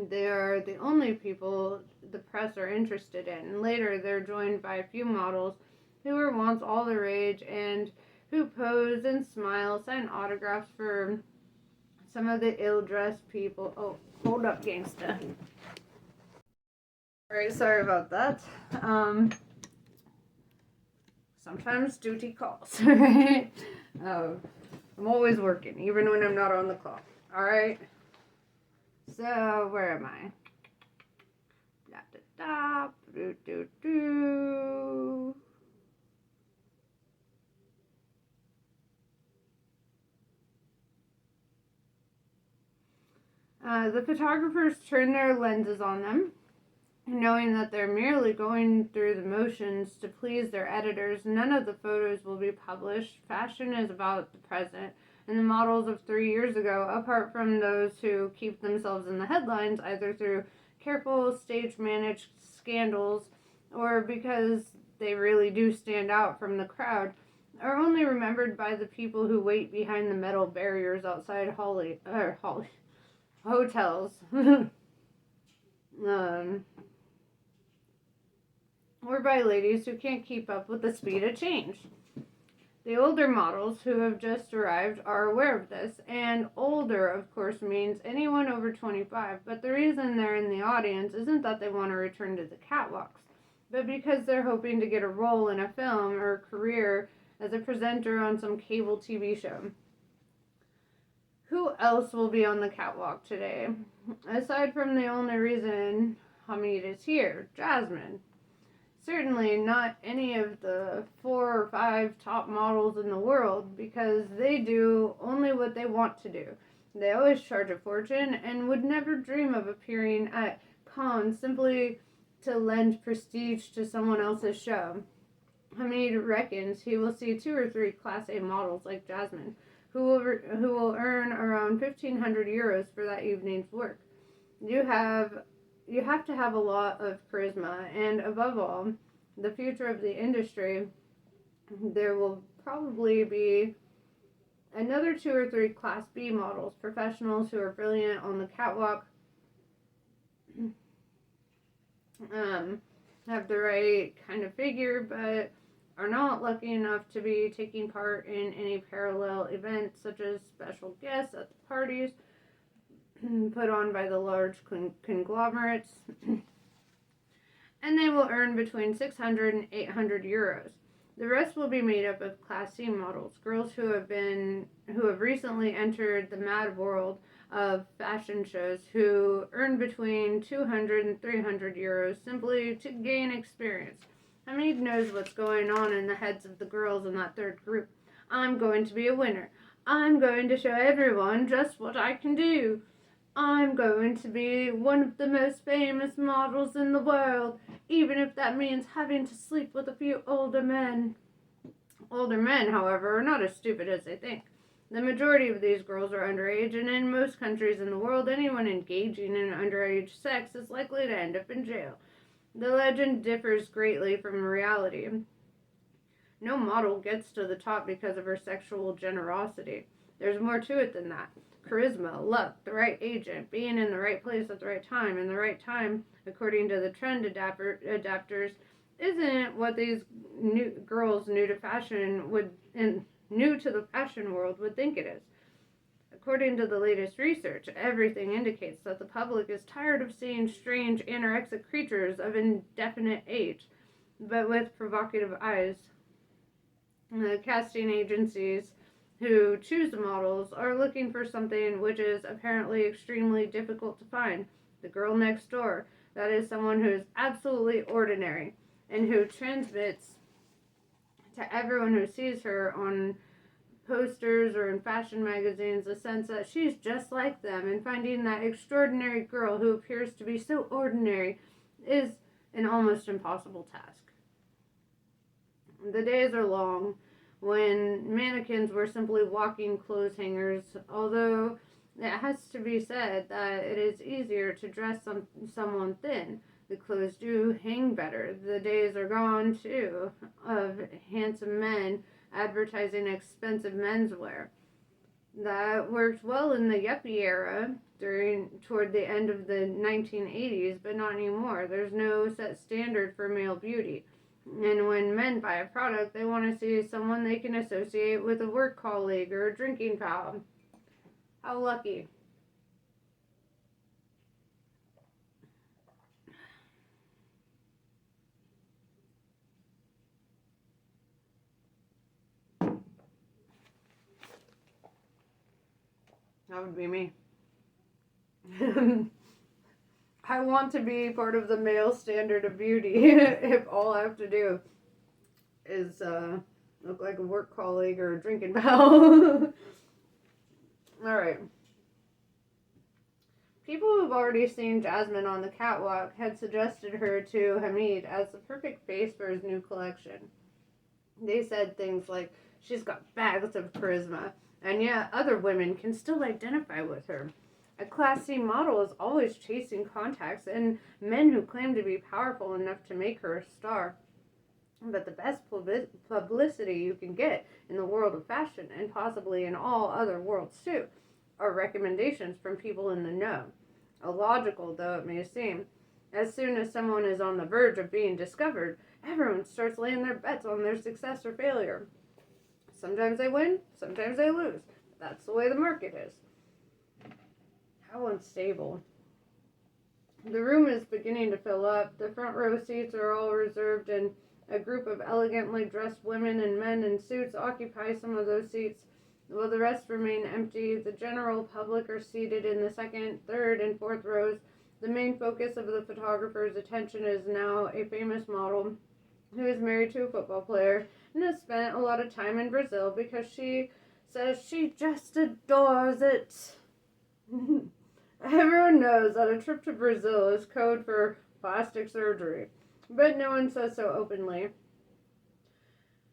they are the only people the press are interested in. Later, they're joined by a few models who were once all the rage and who pose and smile, sign autographs for some of the ill-dressed people. Oh, hold up, gangsta. Alright, sorry about that. Sometimes duty calls, right? I'm always working, even when I'm not on the clock. Alright? So, where am I? Da da da, do do do. The photographers turn their lenses on them, knowing that they're merely going through the motions to please their editors. None of the photos will be published. Fashion is about the present, and the models of 3 years ago, apart from those who keep themselves in the headlines, either through careful stage-managed scandals or because they really do stand out from the crowd, are only remembered by the people who wait behind the metal barriers outside hotels. Or by ladies who can't keep up with the speed of change. The older models who have just arrived are aware of this, and older, of course, means anyone over 25, but the reason they're in the audience isn't that they want to return to the catwalks, but because they're hoping to get a role in a film or a career as a presenter on some cable TV show. Who else will be on the catwalk today? Aside from the only reason Hamid is here, Jasmine. Certainly not any of the 4 or 5 top models in the world, because they do only what they want to do. They always charge a fortune and would never dream of appearing at cons simply to lend prestige to someone else's show. Hamid reckons he will see 2 or 3 Class A models like Jasmine, who will earn around 1,500 euros for that evening's work. You have to have a lot of charisma, and above all, the future of the industry. There will probably be another 2 or 3 Class B models, professionals who are brilliant on the catwalk, have the right kind of figure, but are not lucky enough to be taking part in any parallel events, such as special guests at the parties put on by the large conglomerates, and they will earn between 600 and 800 euros. The rest will be made up of Class C models, girls who have recently entered the mad world of fashion shows, who earn between 200 and 300 euros simply to gain experience. Hamid knows what's going on in the heads of the girls in that third group. I'm going to be a winner. I'm going to show everyone just what I can do. I'm going to be one of the most famous models in the world, even if that means having to sleep with a few older men. Older men, however, are not as stupid as they think. The majority of these girls are underage, and in most countries in the world, anyone engaging in underage sex is likely to end up in jail. The legend differs greatly from reality. No model gets to the top because of her sexual generosity. There's more to it than that. Charisma, luck, the right agent, being in the right place at the right time, and the right time, according to the trend adapters, isn't what these new girls new to fashion would and new to the fashion world would think it is. According to the latest research, everything indicates that the public is tired of seeing strange anorexic creatures of indefinite age, but with provocative eyes. The casting agencies who choose the models are looking for something which is apparently extremely difficult to find. The girl next door. That is someone who is absolutely ordinary and who transmits to everyone who sees her on posters or in fashion magazines a sense that she's just like them, and finding that extraordinary girl who appears to be so ordinary is an almost impossible task. The days are long when mannequins were simply walking clothes hangers, although it has to be said that it is easier to dress someone thin. The clothes do hang better. The days are gone, too, of handsome men advertising expensive menswear. That worked well in the yuppie era toward the end of the 1980s, but not anymore. There's no set standard for male beauty. And when men buy a product, they want to see someone they can associate with a work colleague or a drinking pal. How lucky. That would be me. I want to be part of the male standard of beauty if all I have to do is look like a work colleague or a drinking pal. Alright. People who've already seen Jasmine on the catwalk had suggested her to Hamid as the perfect face for his new collection. They said things like, she's got bags of charisma, and yet other women can still identify with her. A Class C model is always chasing contacts and men who claim to be powerful enough to make her a star. But the best publicity you can get in the world of fashion, and possibly in all other worlds too, are recommendations from people in the know. Illogical though it may seem, as soon as someone is on the verge of being discovered, everyone starts laying their bets on their success or failure. Sometimes they win, sometimes they lose. That's the way the market is. How unstable. The room is beginning to fill up. The front row seats are all reserved, and a group of elegantly dressed women and men in suits occupy some of those seats, while the rest remain empty. The general public are seated in the second, third, and fourth rows. The main focus of the photographer's attention is now a famous model who is married to a football player and has spent a lot of time in Brazil because she says she just adores it. Everyone knows that a trip to Brazil is code for plastic surgery, but no one says so openly.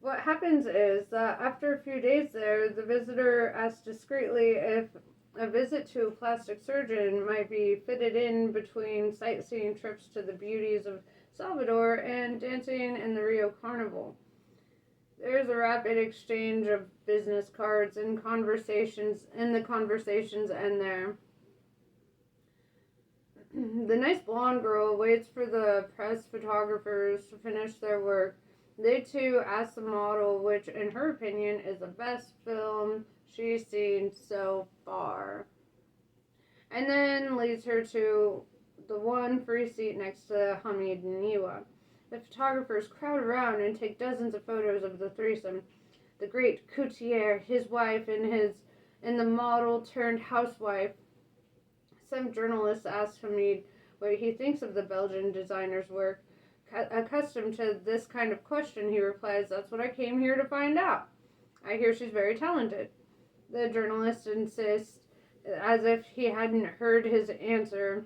What happens is that after a few days there, the visitor asks discreetly if a visit to a plastic surgeon might be fitted in between sightseeing trips to the beauties of Salvador and dancing in the Rio Carnival. There's a rapid exchange of business cards and the conversations end there. The nice blonde girl waits for the press photographers to finish their work. They too ask the model which, in her opinion, is the best film she's seen so far, and then leads her to the one free seat next to Hamid and Niwa. The photographers crowd around and take dozens of photos of the threesome. The great couturier, his wife, and the model turned housewife. Some journalists ask Hamid what he thinks of the Belgian designer's work. Accustomed to this kind of question, he replies, "That's what I came here to find out. I hear she's very talented." The journalist insists as if he hadn't heard his answer.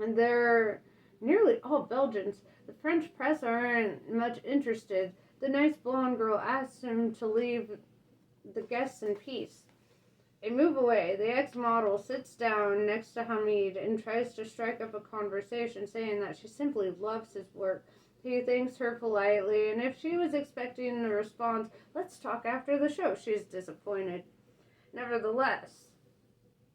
And they're nearly all Belgians. The French press aren't much interested. The nice blonde girl asks him to leave the guests in peace. They move away. The ex-model sits down next to Hamid and tries to strike up a conversation, saying that she simply loves his work. He thanks her politely, and if she was expecting the response, "Let's talk after the show," she's disappointed. Nevertheless,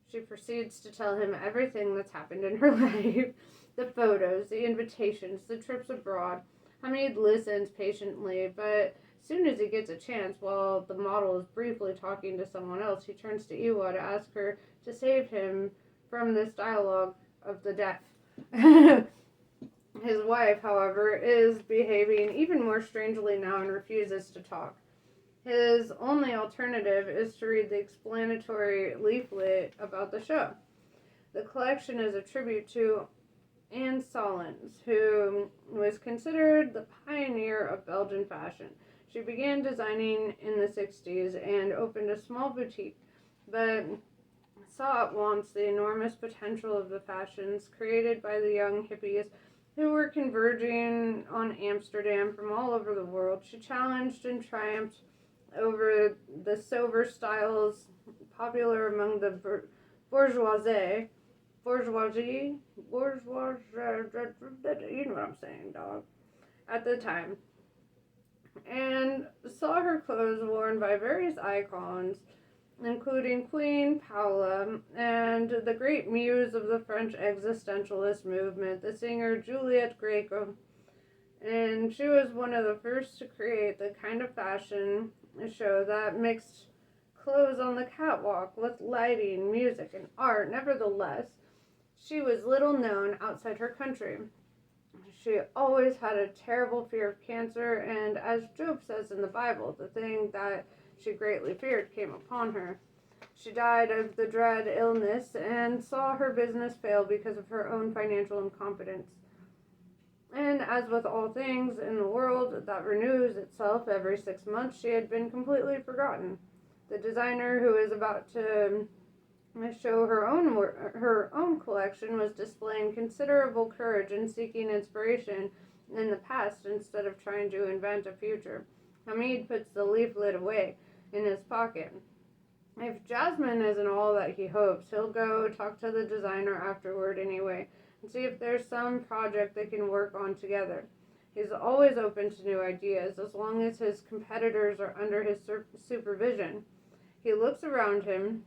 she proceeds to tell him everything that's happened in her life. The photos, the invitations, the trips abroad. Hamid listens patiently, but as soon as he gets a chance, while the model is briefly talking to someone else, he turns to Iwa to ask her to save him from this dialogue of the deaf. His wife, however, is behaving even more strangely now and refuses to talk. His only alternative is to read the explanatory leaflet about the show. The collection is a tribute to Anne Solens, who was considered the pioneer of Belgian fashion. She began designing in the 60s and opened a small boutique, but saw at once the enormous potential of the fashions created by the young hippies who were converging on Amsterdam from all over the world. She challenged and triumphed over the sober styles popular among the bourgeoisie, you know what I'm saying, dog, at the time, and saw her clothes worn by various icons, including Queen Paula and the great muse of the French existentialist movement, the singer Juliette Greco. And she was one of the first to create the kind of fashion show that mixed clothes on the catwalk with lighting, music, and art. Nevertheless, she was little known outside her country. She always had a terrible fear of cancer, and as Job says in the Bible, the thing that she greatly feared came upon her. She died of the dread illness and saw her business fail because of her own financial incompetence. And as with all things in the world that renews itself every 6 months, she had been completely forgotten. The designer who is about to show her own collection was displaying considerable courage in seeking inspiration in the past instead of trying to invent a future. Hamid puts the leaflet away in his pocket. If Jasmine isn't all that he hopes, he'll go talk to the designer afterward anyway and see if there's some project they can work on together. He's always open to new ideas as long as his competitors are under his supervision. He looks around him.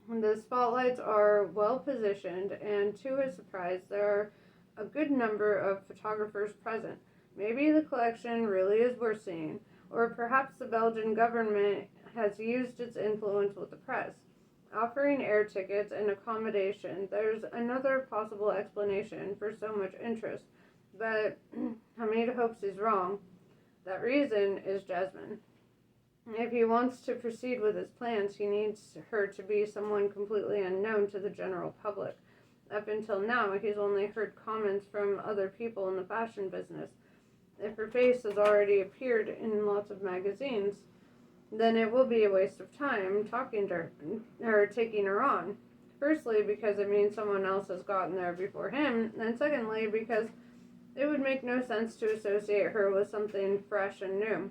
The spotlights are well positioned, and to his surprise, there are a good number of photographers present. Maybe the collection really is worth seeing, or perhaps the Belgian government has used its influence with the press, offering air tickets and accommodation. There's another possible explanation for so much interest, but Hamid hopes he's wrong. That reason is Jasmine. If he wants to proceed with his plans, he needs her to be someone completely unknown to the general public. Up until now, he's only heard comments from other people in the fashion business. If her face has already appeared in lots of magazines, then it will be a waste of time talking to her or taking her on. Firstly, because it means someone else has gotten there before him, and secondly, because it would make no sense to associate her with something fresh and new.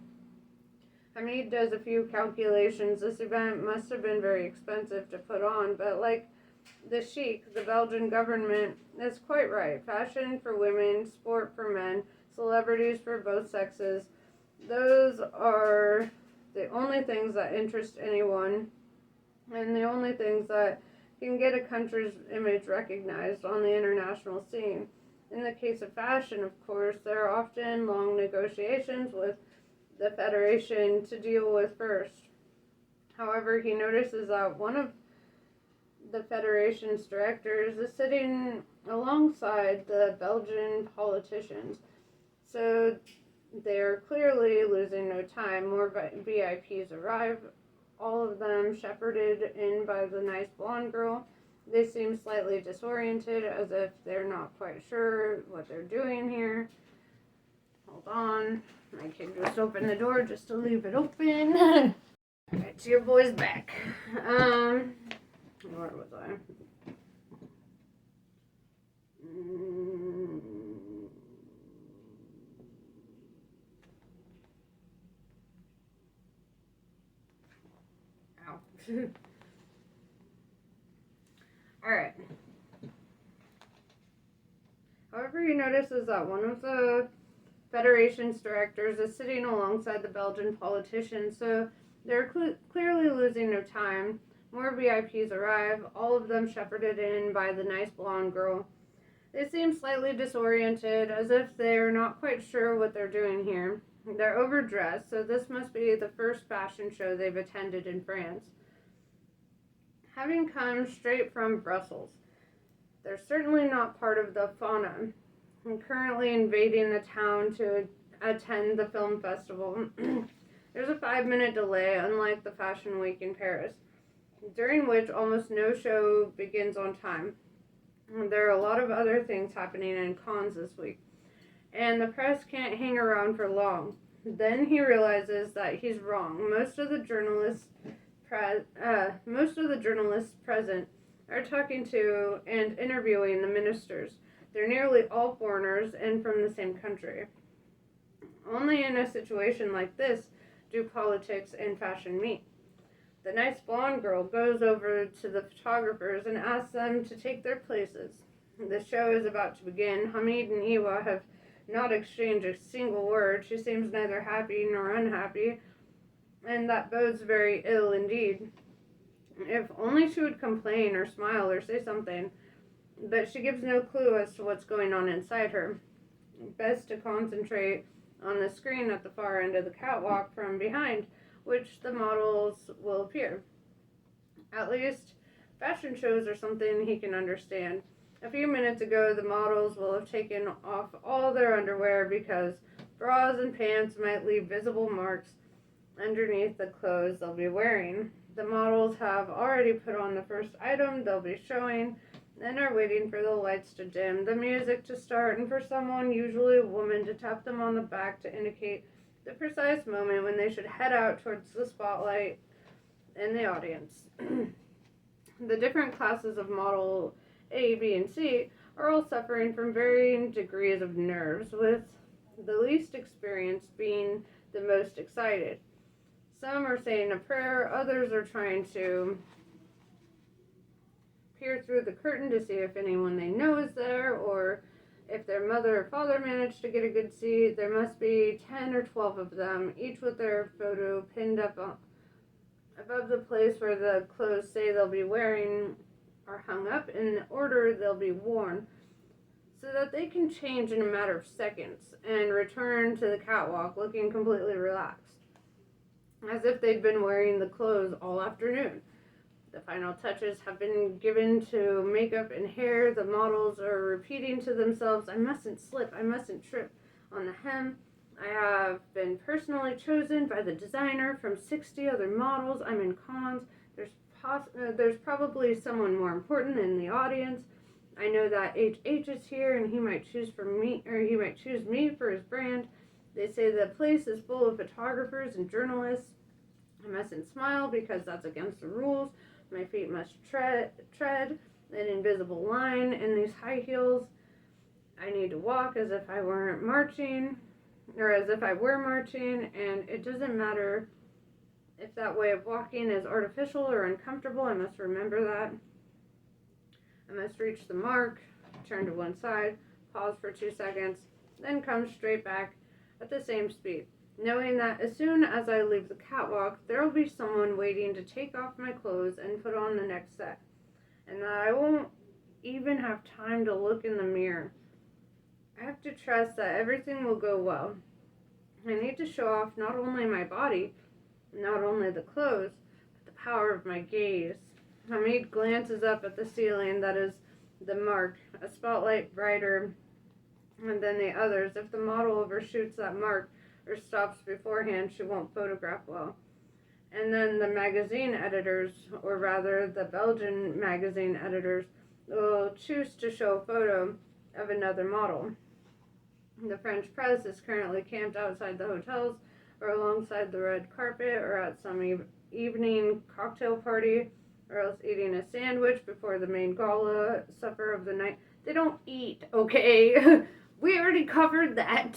Hamid does a few calculations. This event must have been very expensive to put on, but like the chic, the Belgian government is quite right. Fashion for women, sport for men, celebrities for both sexes. Those are the only things that interest anyone, and the only things that can get a country's image recognized on the international scene. In the case of fashion, of course, there are often long negotiations with the Federation to deal with first. However, he notices that one of the Federation's directors is sitting alongside the Belgian politicians, so they're clearly losing no time. More VIPs arrive, all of them shepherded in by the nice blonde girl. They seem slightly disoriented, as if they're not quite sure what they're doing here. Hold on. I can just open the door just to leave it open. Alright, so your boy's back. Where was I? Ow. Alright. However, he notices that one of the Federation's directors is sitting alongside the Belgian politician, so they're clearly losing no time. More VIPs arrive, all of them shepherded in by the nice blonde girl. They seem slightly disoriented, as if they're not quite sure what they're doing here. They're overdressed, so this must be the first fashion show they've attended in France. Having come straight from Brussels, they're certainly not part of the fauna. I'm currently invading the town to attend the film festival. There's a 5-minute delay, unlike the Fashion Week in Paris, during which almost no show begins on time. There are a lot of other things happening in Cannes this week, and the press can't hang around for long. Then he realizes that he's wrong. Most of the journalists present are talking to and interviewing the ministers. They're nearly all foreigners and from the same country. Only in a situation like this do politics and fashion meet. The nice blonde girl goes over to the photographers and asks them to take their places. The show is about to begin. Hamid and Iwa have not exchanged a single word. She seems neither happy nor unhappy, and that bodes very ill indeed. If only she would complain or smile or say something, but she gives no clue as to what's going on inside her. Best to concentrate on the screen at the far end of the catwalk from behind, which the models will appear. At least, fashion shows are something he can understand. A few minutes ago, the models will have taken off all their underwear because bras and pants might leave visible marks underneath the clothes they'll be wearing. The models have already put on the first item they'll be showing and are waiting for the lights to dim, the music to start, and for someone, usually a woman, to tap them on the back to indicate the precise moment when they should head out towards the spotlight and the audience. The different classes of model A, B, and C are all suffering from varying degrees of nerves, with the least experienced being the most excited. Some are saying a prayer, others are trying to peer through the curtain to see if anyone they know is there, or if their mother or father managed to get a good seat. There must be 10 or 12 of them, each with their photo pinned up above the place where the clothes say they'll be wearing are hung up in the order they'll be worn, so that they can change in a matter of seconds and return to the catwalk looking completely relaxed, as if they'd been wearing the clothes all afternoon. The final touches have been given to makeup and hair. The models are repeating to themselves, "I mustn't slip, I mustn't trip on the hem. I have been personally chosen by the designer from 60 other models. I'm in Cannes. There's probably someone more important in the audience. I know that HH is here and he might choose me for his brand. They say the place is full of photographers and journalists. I mustn't smile because that's against the rules. My feet must tread an invisible line in these high heels. I need to walk as if I were marching, and it doesn't matter if that way of walking is artificial or uncomfortable. I must remember that. I must reach the mark, turn to one side, pause for 2 seconds, then come straight back at the same speed, knowing that as soon as I leave the catwalk, there will be someone waiting to take off my clothes and put on the next set, and that I won't even have time to look in the mirror. I have to trust that everything will go well. I need to show off not only my body, not only the clothes, but the power of my gaze." Hamid glances up at the ceiling. That is the mark, a spotlight brighter than the others. If the model overshoots that mark or stops beforehand, she won't photograph well. And then the magazine editors, or rather the Belgian magazine editors, will choose to show a photo of another model. The French press is currently camped outside the hotels or alongside the red carpet or at some evening cocktail party. or else eating a sandwich before the main gala supper of the night. They don't eat, okay? We already covered that.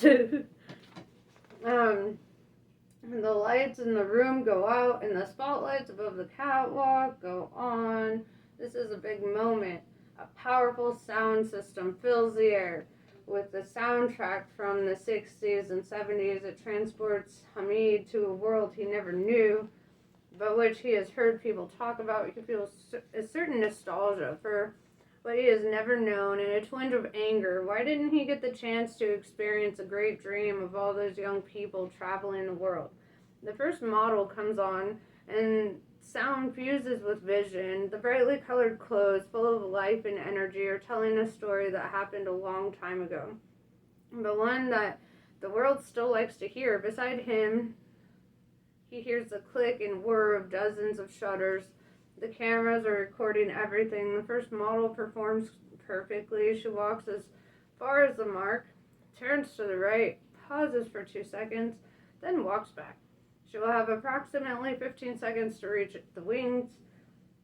The lights in the room go out and the spotlights above the catwalk go on. This is a big moment. A powerful sound system fills the air. With the soundtrack from the 60s and 70s, it transports Hamid to a world he never knew, but which he has heard people talk about. He feels a certain nostalgia for what he has never known and a twinge of anger. Why didn't he get the chance to experience a great dream of all those young people traveling the world? The first model comes on and sound fuses with vision. The brightly colored clothes, full of life and energy, are telling a story that happened a long time ago. The one that the world still likes to hear. Beside him, he hears the click and whir of dozens of shutters. The cameras are recording everything. The first model performs perfectly. She walks as far as the mark, turns to the right, pauses for 2 seconds, then walks back. She will have approximately 15 seconds to reach the wings,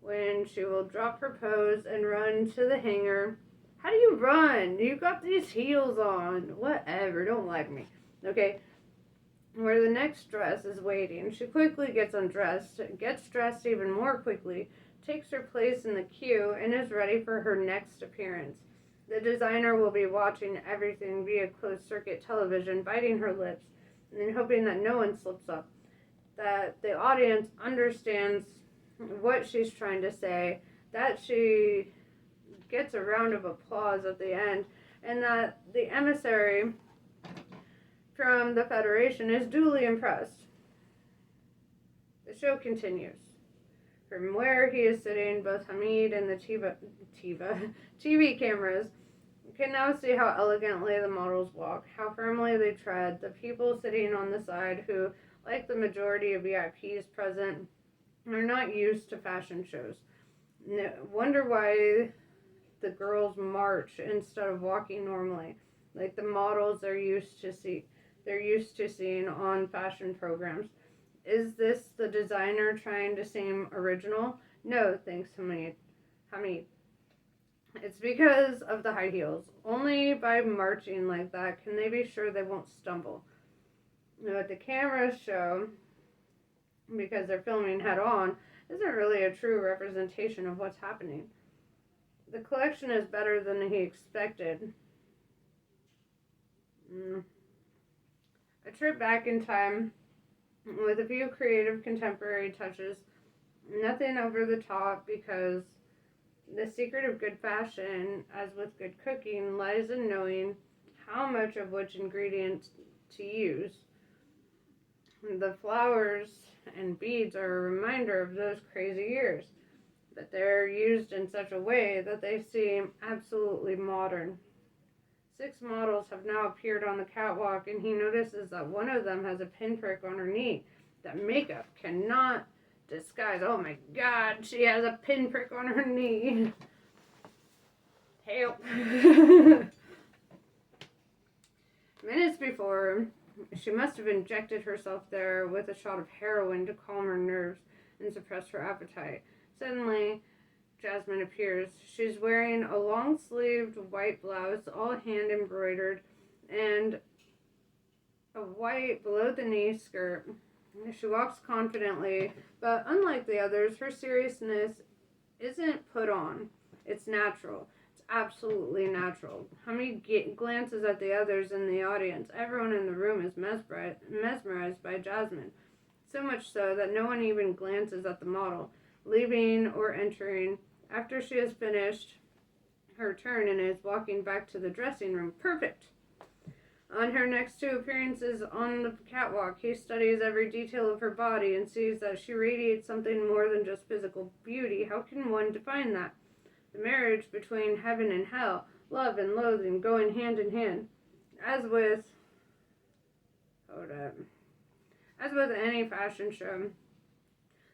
when she will drop her pose and run to the hangar. How do you run? You got these heels on. Whatever, don't like me. Okay, where the next dress is waiting. She quickly gets undressed, gets dressed even more quickly, takes her place in the queue, and is ready for her next appearance. The designer will be watching everything via closed-circuit television, biting her lips, and hoping that no one slips up, that the audience understands what she's trying to say, that she gets a round of applause at the end, and that the emissary from the Federation is duly impressed. The show continues. From where he is sitting, both Hamid and the TV cameras can now see how elegantly the models walk, how firmly they tread. The people sitting on the side who, like the majority of VIPs present, are not used to fashion shows. Wonder why the girls march instead of walking normally, like the models they're used to seeing on fashion programs. Is this the designer trying to seem original? No, thanks Hamid. It's because of the high heels. Only by marching like that can they be sure they won't stumble. What the cameras show, because they're filming head on, isn't really a true representation of what's happening. The collection is better than he expected. A trip back in time with a few creative contemporary touches. Nothing over the top, because the secret of good fashion, as with good cooking, lies in knowing how much of which ingredient to use. The flowers and beads are a reminder of those crazy years, but they're used in such a way that they seem absolutely modern. 6 models have now appeared on the catwalk, and he notices that one of them has a pinprick on her knee that makeup cannot disguise. Oh my god, she has a pinprick on her knee. Help. Minutes before, she must have injected herself there with a shot of heroin to calm her nerves and suppress her appetite. Suddenly, Jasmine appears. She's wearing a long-sleeved white blouse, all hand-embroidered, and a white below-the-knee skirt. She walks confidently, but unlike the others, her seriousness isn't put on. It's natural. It's absolutely natural. Hamid glances at the others in the audience. Everyone in the room is mesmerized by Jasmine, so much so that no one even glances at the model, leaving or entering. After she has finished her turn and is walking back to the dressing room. Perfect! On her next 2 appearances on the catwalk, he studies every detail of her body and sees that she radiates something more than just physical beauty. How can one define that? The marriage between heaven and hell, love and loathing going hand in hand. As with any fashion show,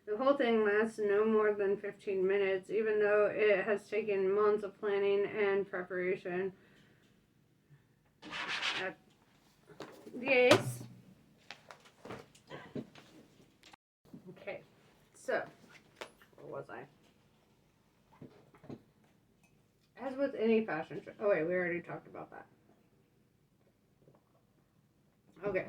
the whole thing lasts no more than 15 minutes, even though it has taken months of planning and preparation. Yes. Okay, so, where was I? any fashion show. Oh wait, we already talked about that. Okay.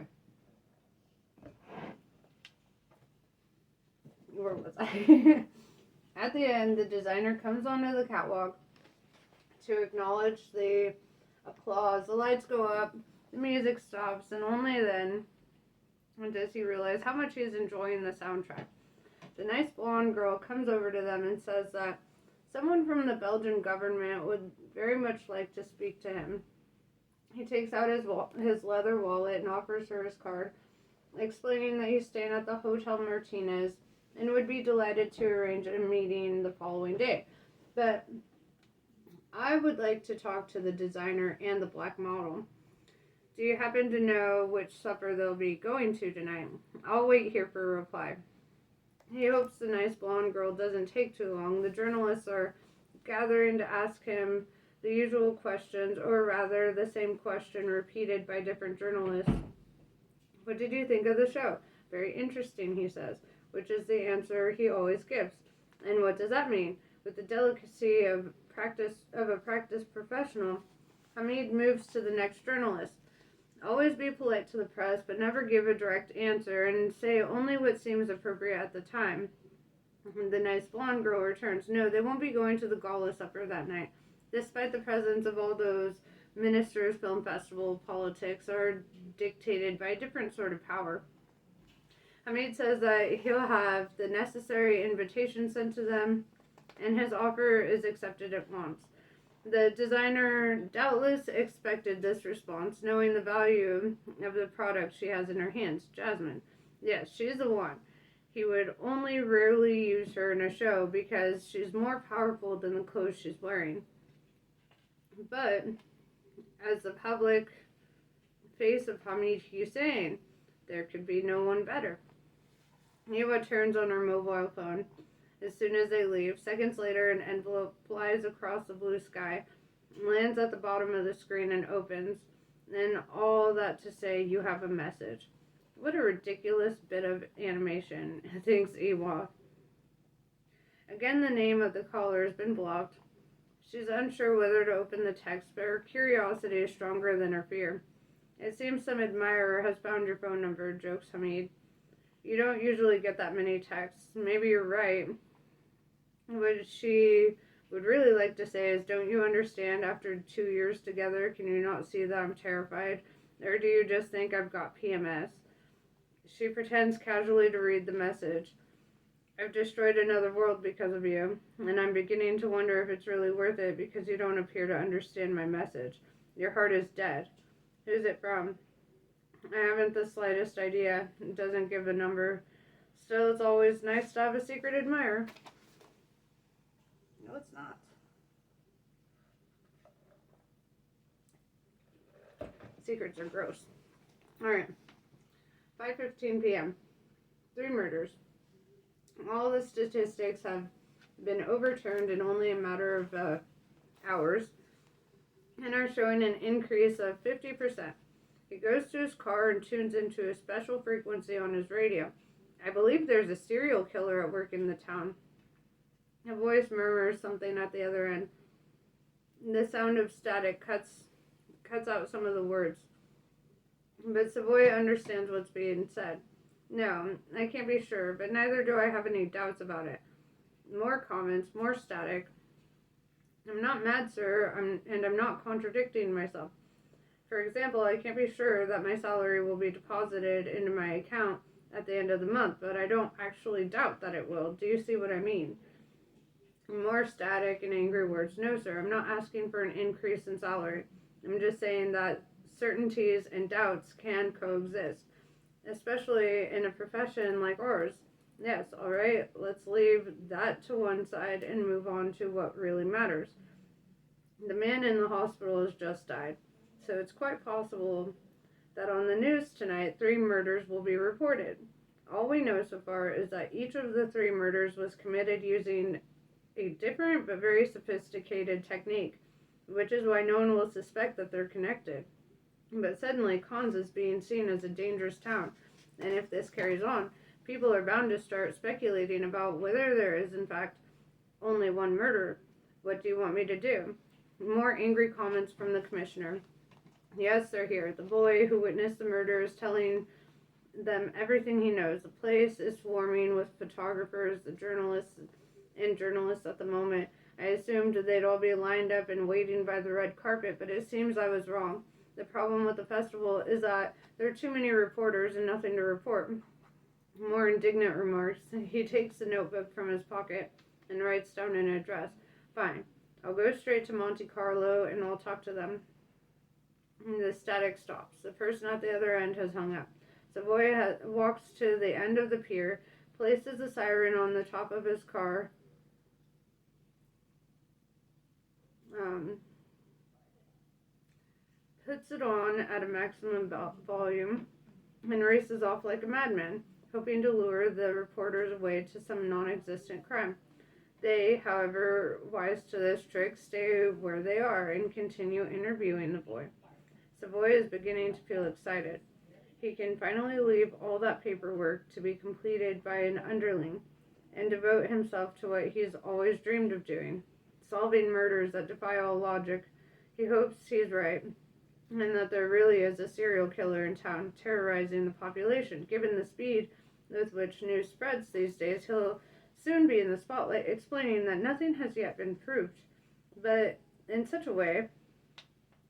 Where was I? At the end, the designer comes onto the catwalk to acknowledge the applause. The lights go up, the music stops, and only then does he realize how much he's enjoying the soundtrack. The nice blonde girl comes over to them and says that someone from the Belgian government would very much like to speak to him. He takes out his leather wallet and offers her his card, explaining that he's staying at the Hotel Martinez and would be delighted to arrange a meeting the following day. But I would like to talk to the designer and the black model. Do you happen to know which supper they'll be going to tonight? I'll wait here for a reply. He hopes the nice blonde girl doesn't take too long. The journalists are gathering to ask him the usual questions, or rather the same question repeated by different journalists. What did you think of the show? Very interesting, he says, which is the answer he always gives. And what does that mean? With the delicacy of a practice professional, Hamid moves to the next journalist. Always be polite to the press, but never give a direct answer, and say only what seems appropriate at the time. The nice blonde girl returns. No, they won't be going to the gala supper that night. Despite the presence of all those ministers, film festival, politics are dictated by a different sort of power. Hamid says that he'll have the necessary invitation sent to them, and his offer is accepted at once. The designer doubtless expected this response, knowing the value of the product she has in her hands, Jasmine. Yes, she's the one. He would only rarely use her in a show because she's more powerful than the clothes she's wearing. But as the public face of Hamid Hussein, there could be no one better. Eva turns on her mobile phone as soon as they leave. Seconds later, an envelope flies across the blue sky, lands at the bottom of the screen and opens. And all that to say, you have a message. What a ridiculous bit of animation, thinks Ewa. Again, the name of the caller has been blocked. She's unsure whether to open the text, but her curiosity is stronger than her fear. It seems some admirer has found your phone number, jokes Hamid. You don't usually get that many texts. Maybe you're right. What she would really like to say is, don't you understand, after 2 years together, can you not see that I'm terrified? Or do you just think I've got PMS? She pretends casually to read the message. I've destroyed another world because of you, and I'm beginning to wonder if it's really worth it because you don't appear to understand my message. Your heart is dead. Who's it from? I haven't the slightest idea. It doesn't give a number. Still, it's always nice to have a secret admirer. No, it's not. Secrets are gross. Alright. 5:15 p.m. 3 murders. All the statistics have been overturned in only a matter of hours and are showing an increase of 50%. He goes to his car and tunes into a special frequency on his radio. I believe there's a serial killer at work in the town. A voice murmurs something at the other end. The sound of static cuts out some of the words. But Savoy understands what's being said. No, I can't be sure, but neither do I have any doubts about it. More comments, more static. I'm not mad, sir, and I'm not contradicting myself. For example, I can't be sure that my salary will be deposited into my account at the end of the month, but I don't actually doubt that it will. Do you see what I mean? More static and angry words. No, sir, I'm not asking for an increase in salary. I'm just saying that certainties and doubts can coexist, especially in a profession like ours. Yes, all right, let's leave that to one side and move on to what really matters. The man in the hospital has just died, so it's quite possible that on the news tonight 3 murders will be reported. All we know so far is that each of the 3 murders was committed using a different but very sophisticated technique, which is why no one will suspect that they're connected. But suddenly, Cannes is being seen as a dangerous town, and if this carries on, people are bound to start speculating about whether there is, in fact, only one murder. What do you want me to do? More angry comments from the commissioner. Yes, they're here. The boy who witnessed the murder is telling them everything he knows. The place is swarming with photographers, the journalists at the moment. I assumed they'd all be lined up and waiting by the red carpet, but it seems I was wrong. The problem with the festival is that there are too many reporters and nothing to report. More indignant remarks. He takes the notebook from his pocket and writes down an address. Fine. I'll go straight to Monte Carlo and I'll talk to them. The static stops. The person at the other end has hung up. Savoy walks to the end of the pier, places the siren on the top of his car, puts it on at a maximum volume, and races off like a madman, hoping to lure the reporters away to some non-existent crime. They, however, wise to this trick, stay where they are and continue interviewing the boy. Savoy is beginning to feel excited. He can finally leave all that paperwork to be completed by an underling and devote himself to what he's always dreamed of doing, solving murders that defy all logic. He hopes he's right, and that there really is a serial killer in town terrorizing the population. Given the speed with which news spreads these days, he'll soon be in the spotlight, explaining that nothing has yet been proved, but in such a way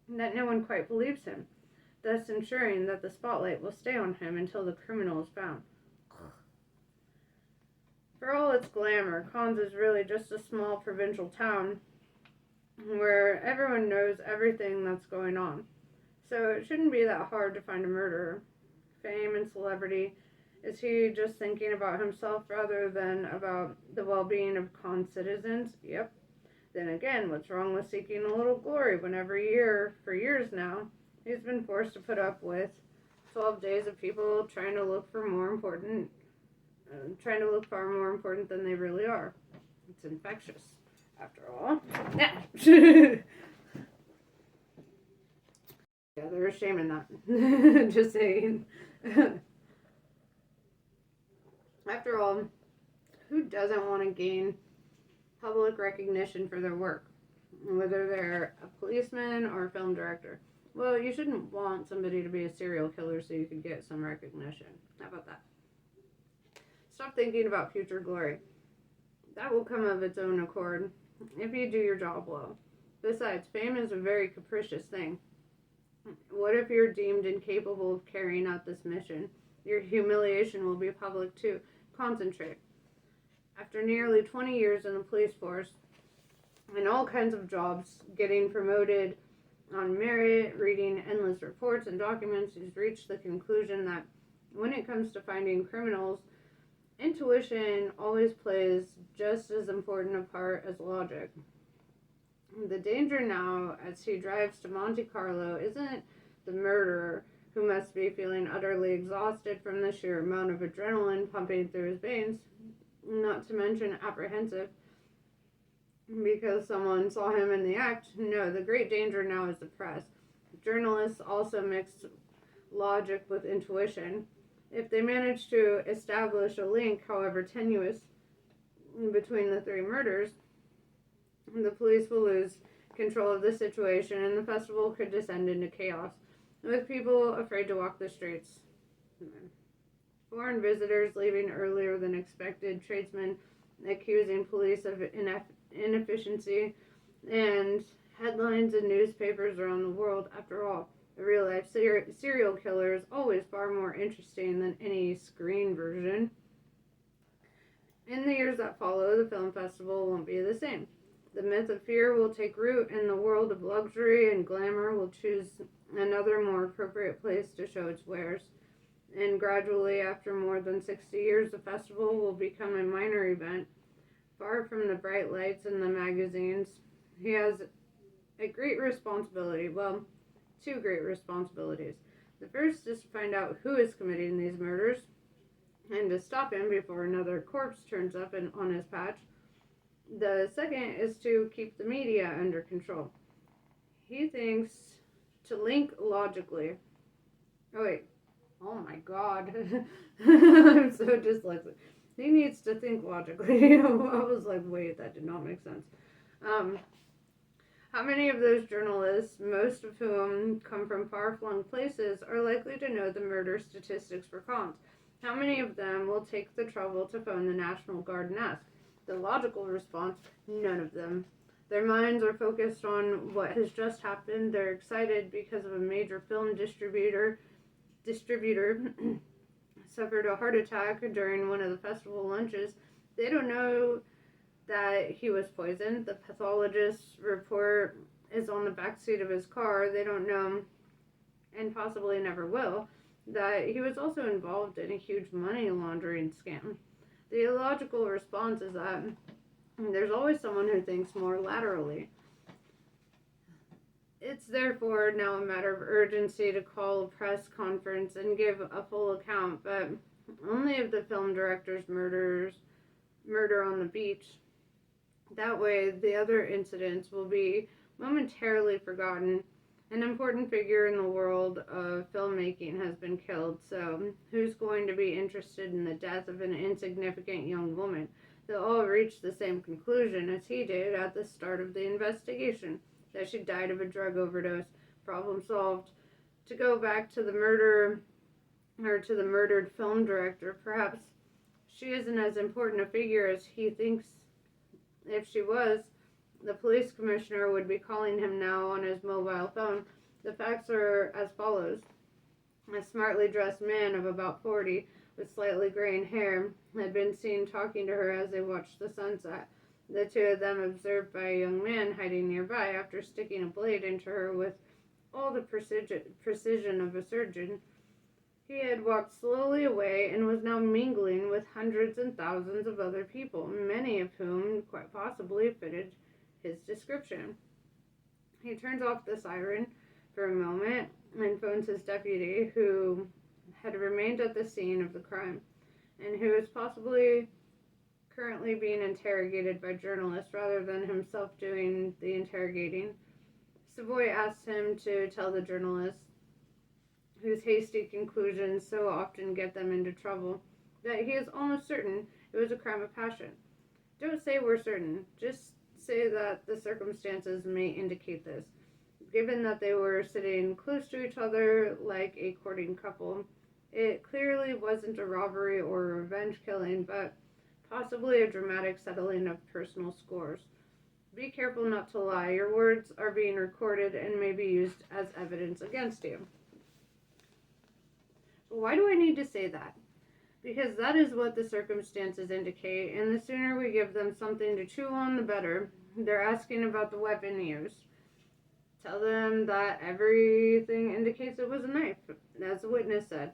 that no one quite believes him, thus ensuring that the spotlight will stay on him until the criminal is found. For all its glamour, Cons is really just a small provincial town where everyone knows everything that's going on. So it shouldn't be that hard to find a murderer. Fame and celebrity. Is he just thinking about himself rather than about the well-being of Con citizens? Yep. Then again, what's wrong with seeking a little glory when every year, for years now, he's been forced to put up with 12 days of people trying to look far more important than they really are. It's infectious, after all. Yeah. Yeah, there's shame in that. Just saying. After all, who doesn't want to gain public recognition for their work, whether they're a policeman or a film director? Well, you shouldn't want somebody to be a serial killer so you could get some recognition. How about that? Stop thinking about future glory. That will come of its own accord if you do your job well. Besides, fame is a very capricious thing. What if you're deemed incapable of carrying out this mission? Your humiliation will be public too. Concentrate. After nearly 20 years in the police force, in all kinds of jobs, getting promoted on merit, reading endless reports and documents, he's reached the conclusion that when it comes to finding criminals, intuition always plays just as important a part as logic. The danger now, as he drives to Monte Carlo, isn't the murderer, who must be feeling utterly exhausted from the sheer amount of adrenaline pumping through his veins, not to mention apprehensive because someone saw him in the act. No, the great danger now is the press. Journalists also mix logic with intuition. If they manage to establish a link, however tenuous, between the three murders, the police will lose control of the situation and the festival could descend into chaos, with people afraid to walk the streets. Foreign visitors leaving earlier than expected, tradesmen accusing police of inefficiency, and headlines in newspapers around the world. After all, a real-life serial killer is always far more interesting than any screen version. In the years that follow, the film festival won't be the same. The myth of fear will take root, and the world of luxury and glamour will choose another more appropriate place to show its wares. And gradually, after more than 60 years, the festival will become a minor event, far from the bright lights in the magazines. He has a great responsibility, well, two great responsibilities. The first is to find out who is committing these murders, and to stop him before another corpse turns up on his patch. The second is to keep the media under control. He thinks to link logically. Oh wait. Oh my god. I'm so dyslexic. He needs to think logically. I was like, wait, that did not make sense. How many of those journalists, most of whom come from far-flung places, are likely to know the murder statistics for Collins? How many of them will take the trouble to phone the National Guard and ask? The logical response, none of them. Their minds are focused on what has just happened. They're excited because of a major film distributor suffered a heart attack during one of the festival lunches. They don't know that he was poisoned. The pathologist's report is on the backseat of his car. They don't know, and possibly never will, that he was also involved in a huge money laundering scam. The illogical response is that there's always someone who thinks more laterally. It's therefore now a matter of urgency to call a press conference and give a full account, but only of the film director's murder on the beach. That way, the other incidents will be momentarily forgotten. An important figure in the world of filmmaking has been killed, so who's going to be interested in the death of an insignificant young woman? They'll all reach the same conclusion as he did at the start of the investigation, that she died of a drug overdose. Problem solved. To go back to the murder, or to the murdered film director, perhaps she isn't as important a figure as he thinks. If she was, the police commissioner would be calling him now on his mobile phone. The facts are as follows. A smartly dressed man of about 40 with slightly graying hair had been seen talking to her as they watched the sunset. The two of them observed by a young man hiding nearby after sticking a blade into her with all the precision of a surgeon. He had walked slowly away and was now mingling with hundreds and thousands of other people, many of whom quite possibly fitted his description. He turns off the siren for a moment and phones his deputy, who had remained at the scene of the crime and who is possibly currently being interrogated by journalists rather than himself doing the interrogating. Savoy asks him to tell the journalists, whose hasty conclusions so often get them into trouble, that he is almost certain it was a crime of passion. Don't say we're certain, just say that the circumstances may indicate this. Given that they were sitting close to each other like a courting couple, it clearly wasn't a robbery or a revenge killing, but possibly a dramatic settling of personal scores. Be careful not to lie. Your words are being recorded and may be used as evidence against you. Why do I need to say that? Because that is what the circumstances indicate, and the sooner we give them something to chew on, the better. They're asking about the weapon used. Tell them that everything indicates it was a knife, as the witness said.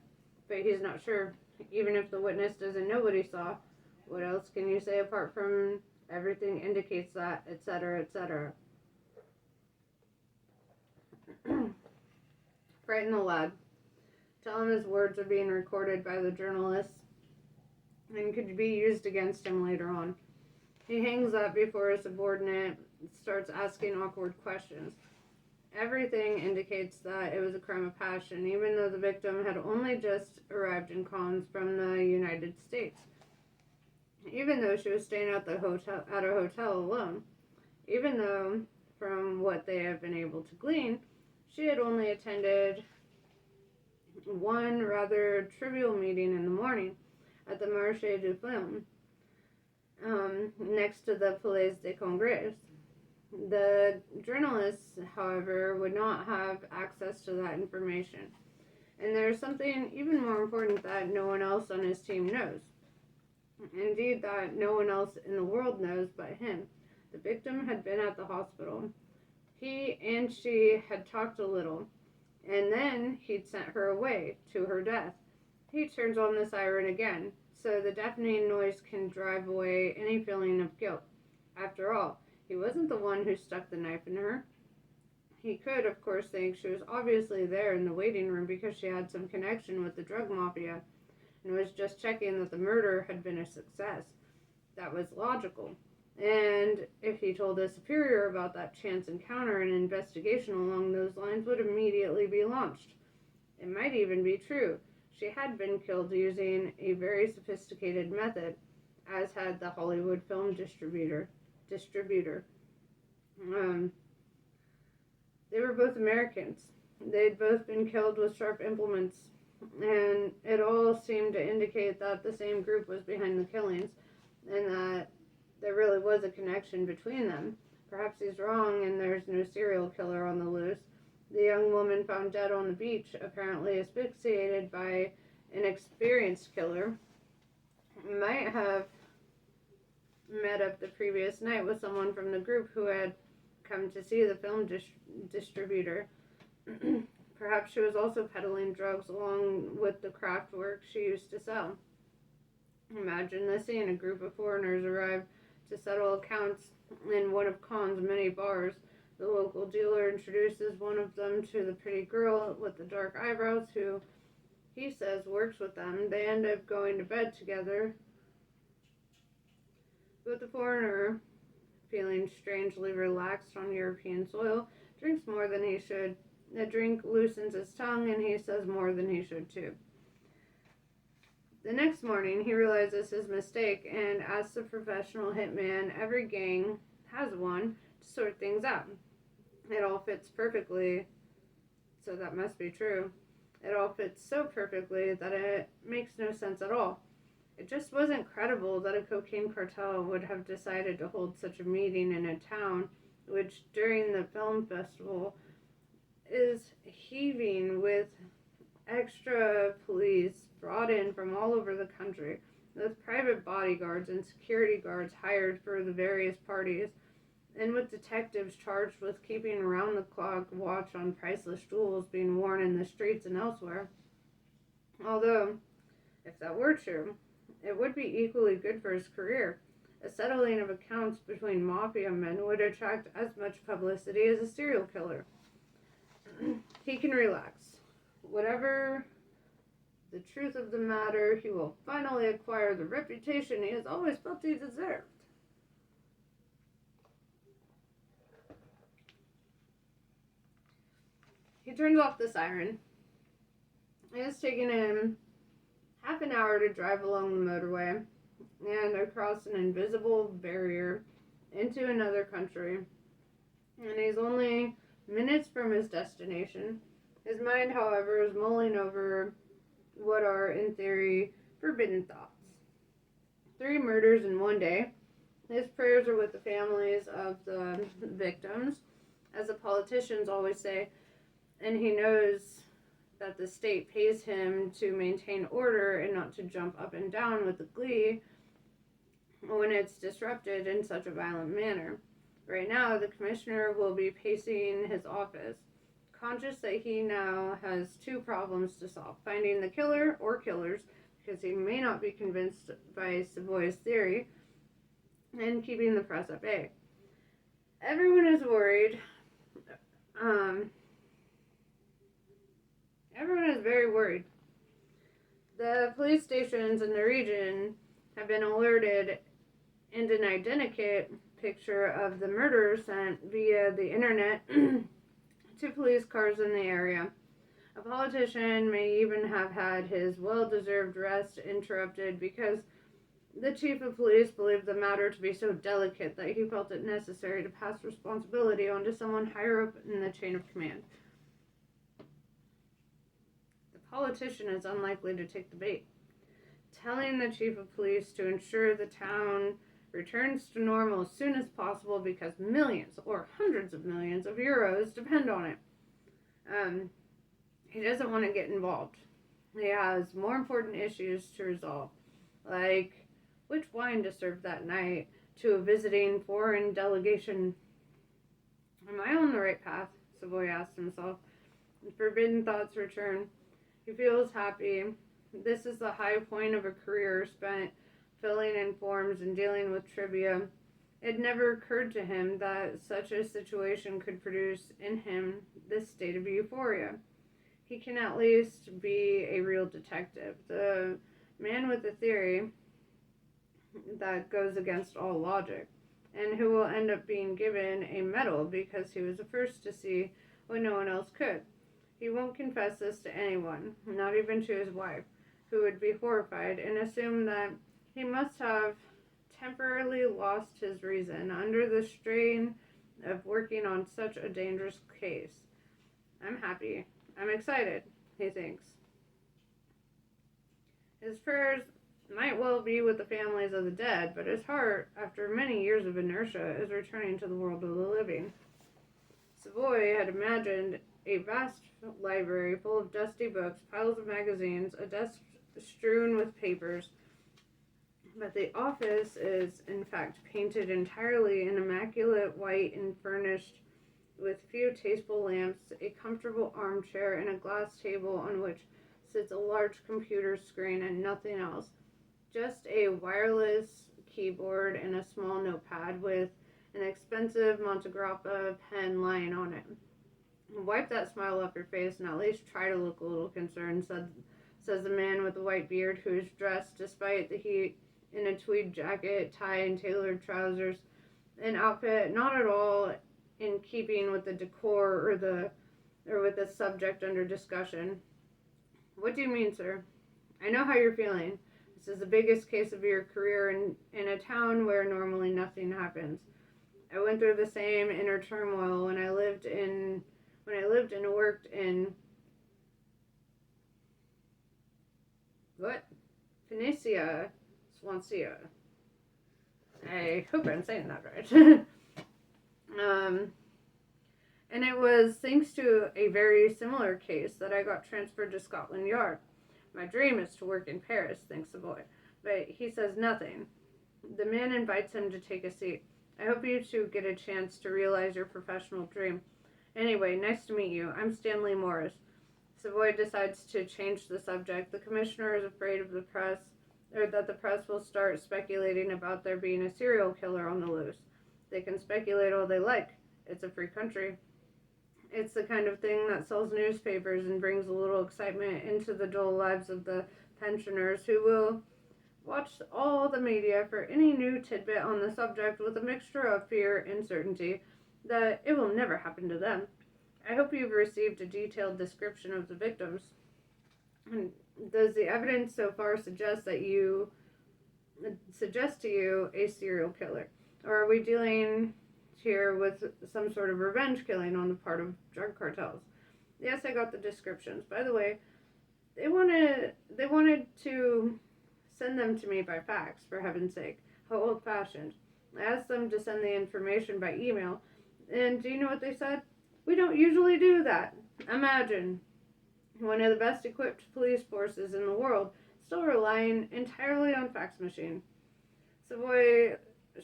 But he's not sure. Even if the witness doesn't know what he saw, what else can you say apart from everything indicates that, etc., etc.? Frighten the lad. Tell him his words are being recorded by the journalists and could be used against him later on. He hangs up before a subordinate starts asking awkward questions. Everything indicates that it was a crime of passion, even though the victim had only just arrived in Collins from the United States. Even though she was staying at a hotel alone. Even though, from what they have been able to glean, she had only attended one rather trivial meeting in the morning at the Marché du Film, next to the Palais des Congrès. The journalists, however, would not have access to that information. And there's something even more important that no one else on his team knows. Indeed, that no one else in the world knows but him. The victim had been at the hospital. He and she had talked a little, and then he'd sent her away to her death. He turns on the siren again, so the deafening noise can drive away any feeling of guilt. After all, he wasn't the one who stuck the knife in her. He could, of course, think she was obviously there in the waiting room because she had some connection with the drug mafia and was just checking that the murder had been a success. That was logical. And if he told his superior about that chance encounter, an investigation along those lines would immediately be launched. It might even be true. She had been killed using a very sophisticated method, as had the Hollywood film distributor. They were both Americans. They'd both been killed with sharp implements, and it all seemed to indicate that the same group was behind the killings, and that there really was a connection between them. Perhaps he's wrong and there's no serial killer on the loose. The young woman found dead on the beach, apparently asphyxiated by an experienced killer, might have met up the previous night with someone from the group who had come to see the film distributor. Perhaps she was also peddling drugs along with the craft work she used to sell. Imagine the scene: a group of foreigners arrive to settle accounts in one of Khan's many bars. The local dealer introduces one of them to the pretty girl with the dark eyebrows who he says works with them. They end up going to bed together, but the foreigner, feeling strangely relaxed on European soil, drinks more than he should. The drink loosens his tongue, and he says more than he should too. The next morning, he realizes his mistake and asks the professional hitman, every gang has one, to sort things out. It all fits perfectly, so that must be true. It all fits so perfectly that it makes no sense at all. It just wasn't credible that a cocaine cartel would have decided to hold such a meeting in a town which, during the film festival, is heaving with extra police brought in from all over the country, with private bodyguards and security guards hired for the various parties, and with detectives charged with keeping round-the-clock watch on priceless jewels being worn in the streets and elsewhere. Although, if that were true, it would be equally good for his career. A settling of accounts between mafia men would attract as much publicity as a serial killer. He can relax. Whatever the truth of the matter, he will finally acquire the reputation he has always felt he deserved. He turns off the siren. It's taken him half an hour to drive along the motorway and across an invisible barrier into another country. And he's only minutes from his destination. His mind, however, is mulling over what are, in theory, forbidden thoughts. 3 murders in one day. His prayers are with the families of the victims, as the politicians always say, and he knows that the state pays him to maintain order and not to jump up and down with the glee when it's disrupted in such a violent manner. Right now, the commissioner will be pacing his office, conscious that he now has 2 problems to solve: finding the killer or killers, because he may not be convinced by Savoy's theory, and keeping the press at bay. Everyone is worried. Everyone is very worried. The police stations in the region have been alerted, and an identikit picture of the murder sent via the internet to police cars in the area. A politician may even have had his well-deserved rest interrupted because the chief of police believed the matter to be so delicate that he felt it necessary to pass responsibility on to someone higher up in the chain of command. The politician is unlikely to take the bait, telling the chief of police to ensure the town returns to normal as soon as possible because millions or hundreds of millions of euros depend on it. He doesn't want to get involved. He has more important issues to resolve, like which wine to serve that night to a visiting foreign delegation. Am I on the right path? Savoy asked himself. Forbidden thoughts return. He feels happy. This is the high point of a career spent filling in forms and dealing with trivia. It never occurred to him that such a situation could produce in him this state of euphoria. He can at least be a real detective, the man with a theory that goes against all logic, and who will end up being given a medal because he was the first to see what no one else could. He won't confess this to anyone, not even to his wife, who would be horrified and assume that he must have temporarily lost his reason under the strain of working on such a dangerous case. I'm happy. I'm excited, he thinks. His prayers might well be with the families of the dead, but his heart, after many years of inertia, is returning to the world of the living. Savoy had imagined a vast library full of dusty books, piles of magazines, a desk strewn with papers, but the office is, in fact, painted entirely in immaculate white and furnished with few tasteful lamps, a comfortable armchair, and a glass table on which sits a large computer screen and nothing else. Just a wireless keyboard and a small notepad with an expensive Montegrappa pen lying on it. Wipe that smile off your face and at least try to look a little concerned, says the man with the white beard, who is dressed, despite the heat, in a tweed jacket, tie, and tailored trousers, an outfit not at all in keeping with the decor or with the subject under discussion. What do you mean, sir? I know how you're feeling. This is the biggest case of your career in a town where normally nothing happens. I went through the same inner turmoil when I lived and worked in Phoenicia, Swansea. I hope I'm saying that right. And it was thanks to a very similar case that I got transferred to Scotland Yard. My dream is to work in Paris, thinks the boy, but he says nothing. The man invites him to take a seat. I hope you two get a chance to realize your professional dream. Anyway, nice to meet you. I'm Stanley Morris. Savoy decides to change the subject. The commissioner is afraid of the press, or that the press will start speculating about there being a serial killer on the loose. They can speculate all they like. It's a free country. It's the kind of thing that sells newspapers and brings a little excitement into the dull lives of the pensioners, who will watch all the media for any new tidbit on the subject with a mixture of fear and certainty that it will never happen to them. I hope you've received a detailed description of the victims. And does the evidence so far suggest to you a serial killer? Or are we dealing here with some sort of revenge killing on the part of drug cartels? Yes, I got the descriptions. By the way, they wanted to send them to me by fax, for heaven's sake. How old-fashioned. I asked them to send the information by email, and do you know what they said? We don't usually do that. Imagine one of the best equipped police forces in the world still relying entirely on fax machine. Savoy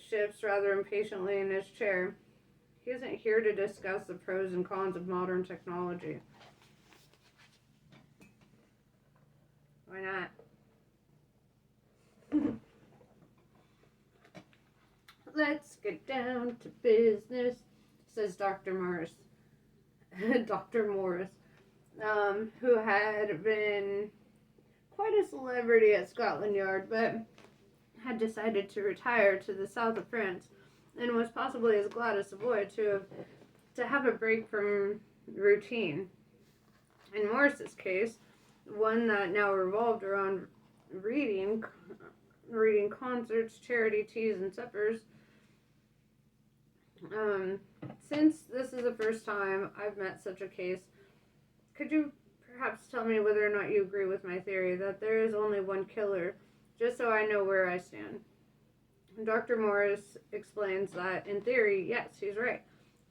shifts rather impatiently in his chair. He isn't here to discuss the pros and cons of modern technology. Why not? Let's get down to business, says Dr. Morris. Dr. Morris, who had been quite a celebrity at Scotland Yard, but had decided to retire to the south of France, and was possibly as glad as Savoy to have a break from routine. In Morris's case, one that now revolved around reading concerts, charity teas, and suppers. Since this is the first time I've met such a case, could you perhaps tell me whether or not you agree with my theory that there is only one killer, just so I know where I stand? Dr. Morris explains that, in theory, yes, he's right.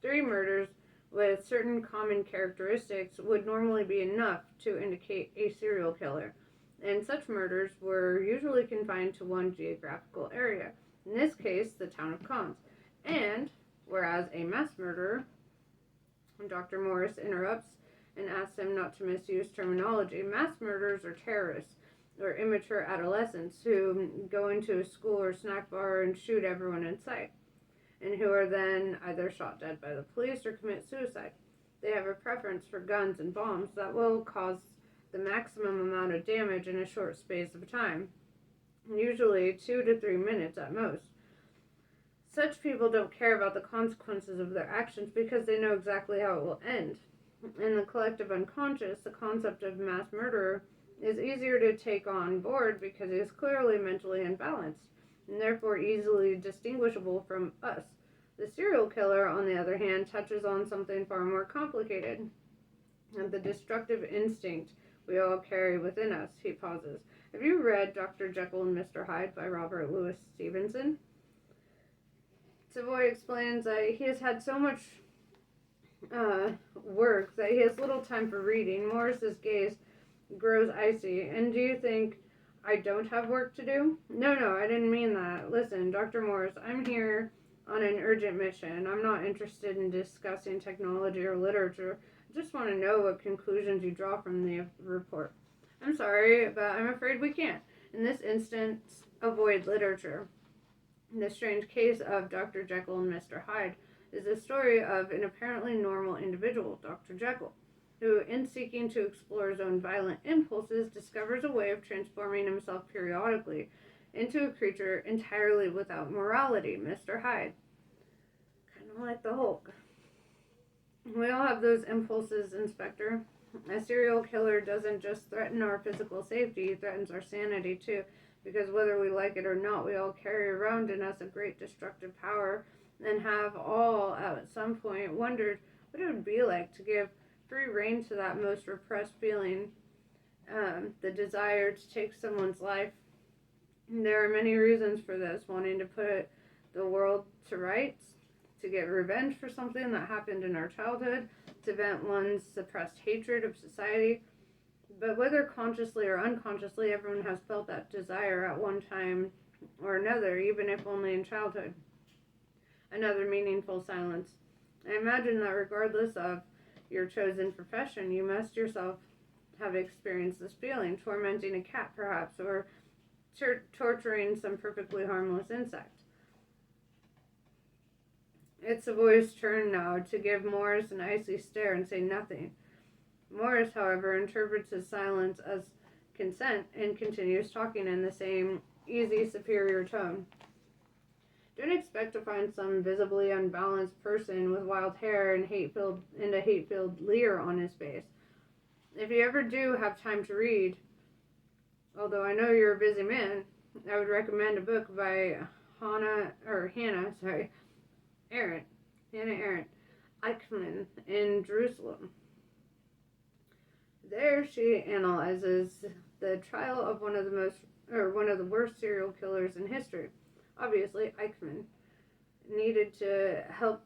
3 murders with certain common characteristics would normally be enough to indicate a serial killer, and such murders were usually confined to one geographical area, in this case, the town of Cannes. And whereas a mass murderer, Dr. Morris interrupts and asks him not to misuse terminology. Mass murderers are terrorists or immature adolescents who go into a school or snack bar and shoot everyone in sight, and who are then either shot dead by the police or commit suicide. They have a preference for guns and bombs that will cause the maximum amount of damage in a short space of time, usually 2 to 3 minutes at most. Such people don't care about the consequences of their actions because they know exactly how it will end. In the collective unconscious, the concept of mass murderer is easier to take on board because it is clearly mentally unbalanced, and therefore easily distinguishable from us, The serial killer, on the other hand, touches on something far more complicated. The destructive instinct we all carry within us. He pauses. Have you read Dr. Jekyll and Mr. Hyde by Robert Louis Stevenson? Savoy explains that he has had so much work that he has little time for reading. Morris's gaze grows icy. And do you think I don't have work to do? No, I didn't mean that. Listen, Dr. Morris, I'm here on an urgent mission. I'm not interested in discussing technology or literature. I just want to know what conclusions you draw from the report. I'm sorry, but I'm afraid we can't. In this instance, avoid literature. The strange case of Dr. Jekyll and Mr. Hyde is the story of an apparently normal individual, Dr. Jekyll, who, in seeking to explore his own violent impulses, discovers a way of transforming himself periodically into a creature entirely without morality, Mr. Hyde. Kind of like the Hulk. We all have those impulses, Inspector. A serial killer doesn't just threaten our physical safety, he threatens our sanity too, because whether we like it or not, we all carry around in us a great destructive power and have all, at some point, wondered what it would be like to give free rein to that most repressed feeling, the desire to take someone's life. There are many reasons for this, wanting to put the world to rights, to get revenge for something that happened in our childhood, to vent one's suppressed hatred of society. But whether consciously or unconsciously, everyone has felt that desire at one time or another, even if only in childhood. Another meaningful silence. I imagine that regardless of your chosen profession, you must yourself have experienced this feeling, tormenting a cat perhaps, or torturing some perfectly harmless insect. It's Savoy's turn now to give Morris an icy stare and say nothing. Morris, however, interprets his silence as consent and continues talking in the same easy, superior tone. Don't expect to find some visibly unbalanced person with wild hair and a hate-filled leer on his face. If you ever do have time to read, although I know you're a busy man, I would recommend a book by Hannah Arendt, Eichmann in Jerusalem. There she analyzes the trial of one of the worst serial killers in history. Obviously, Eichmann needed to help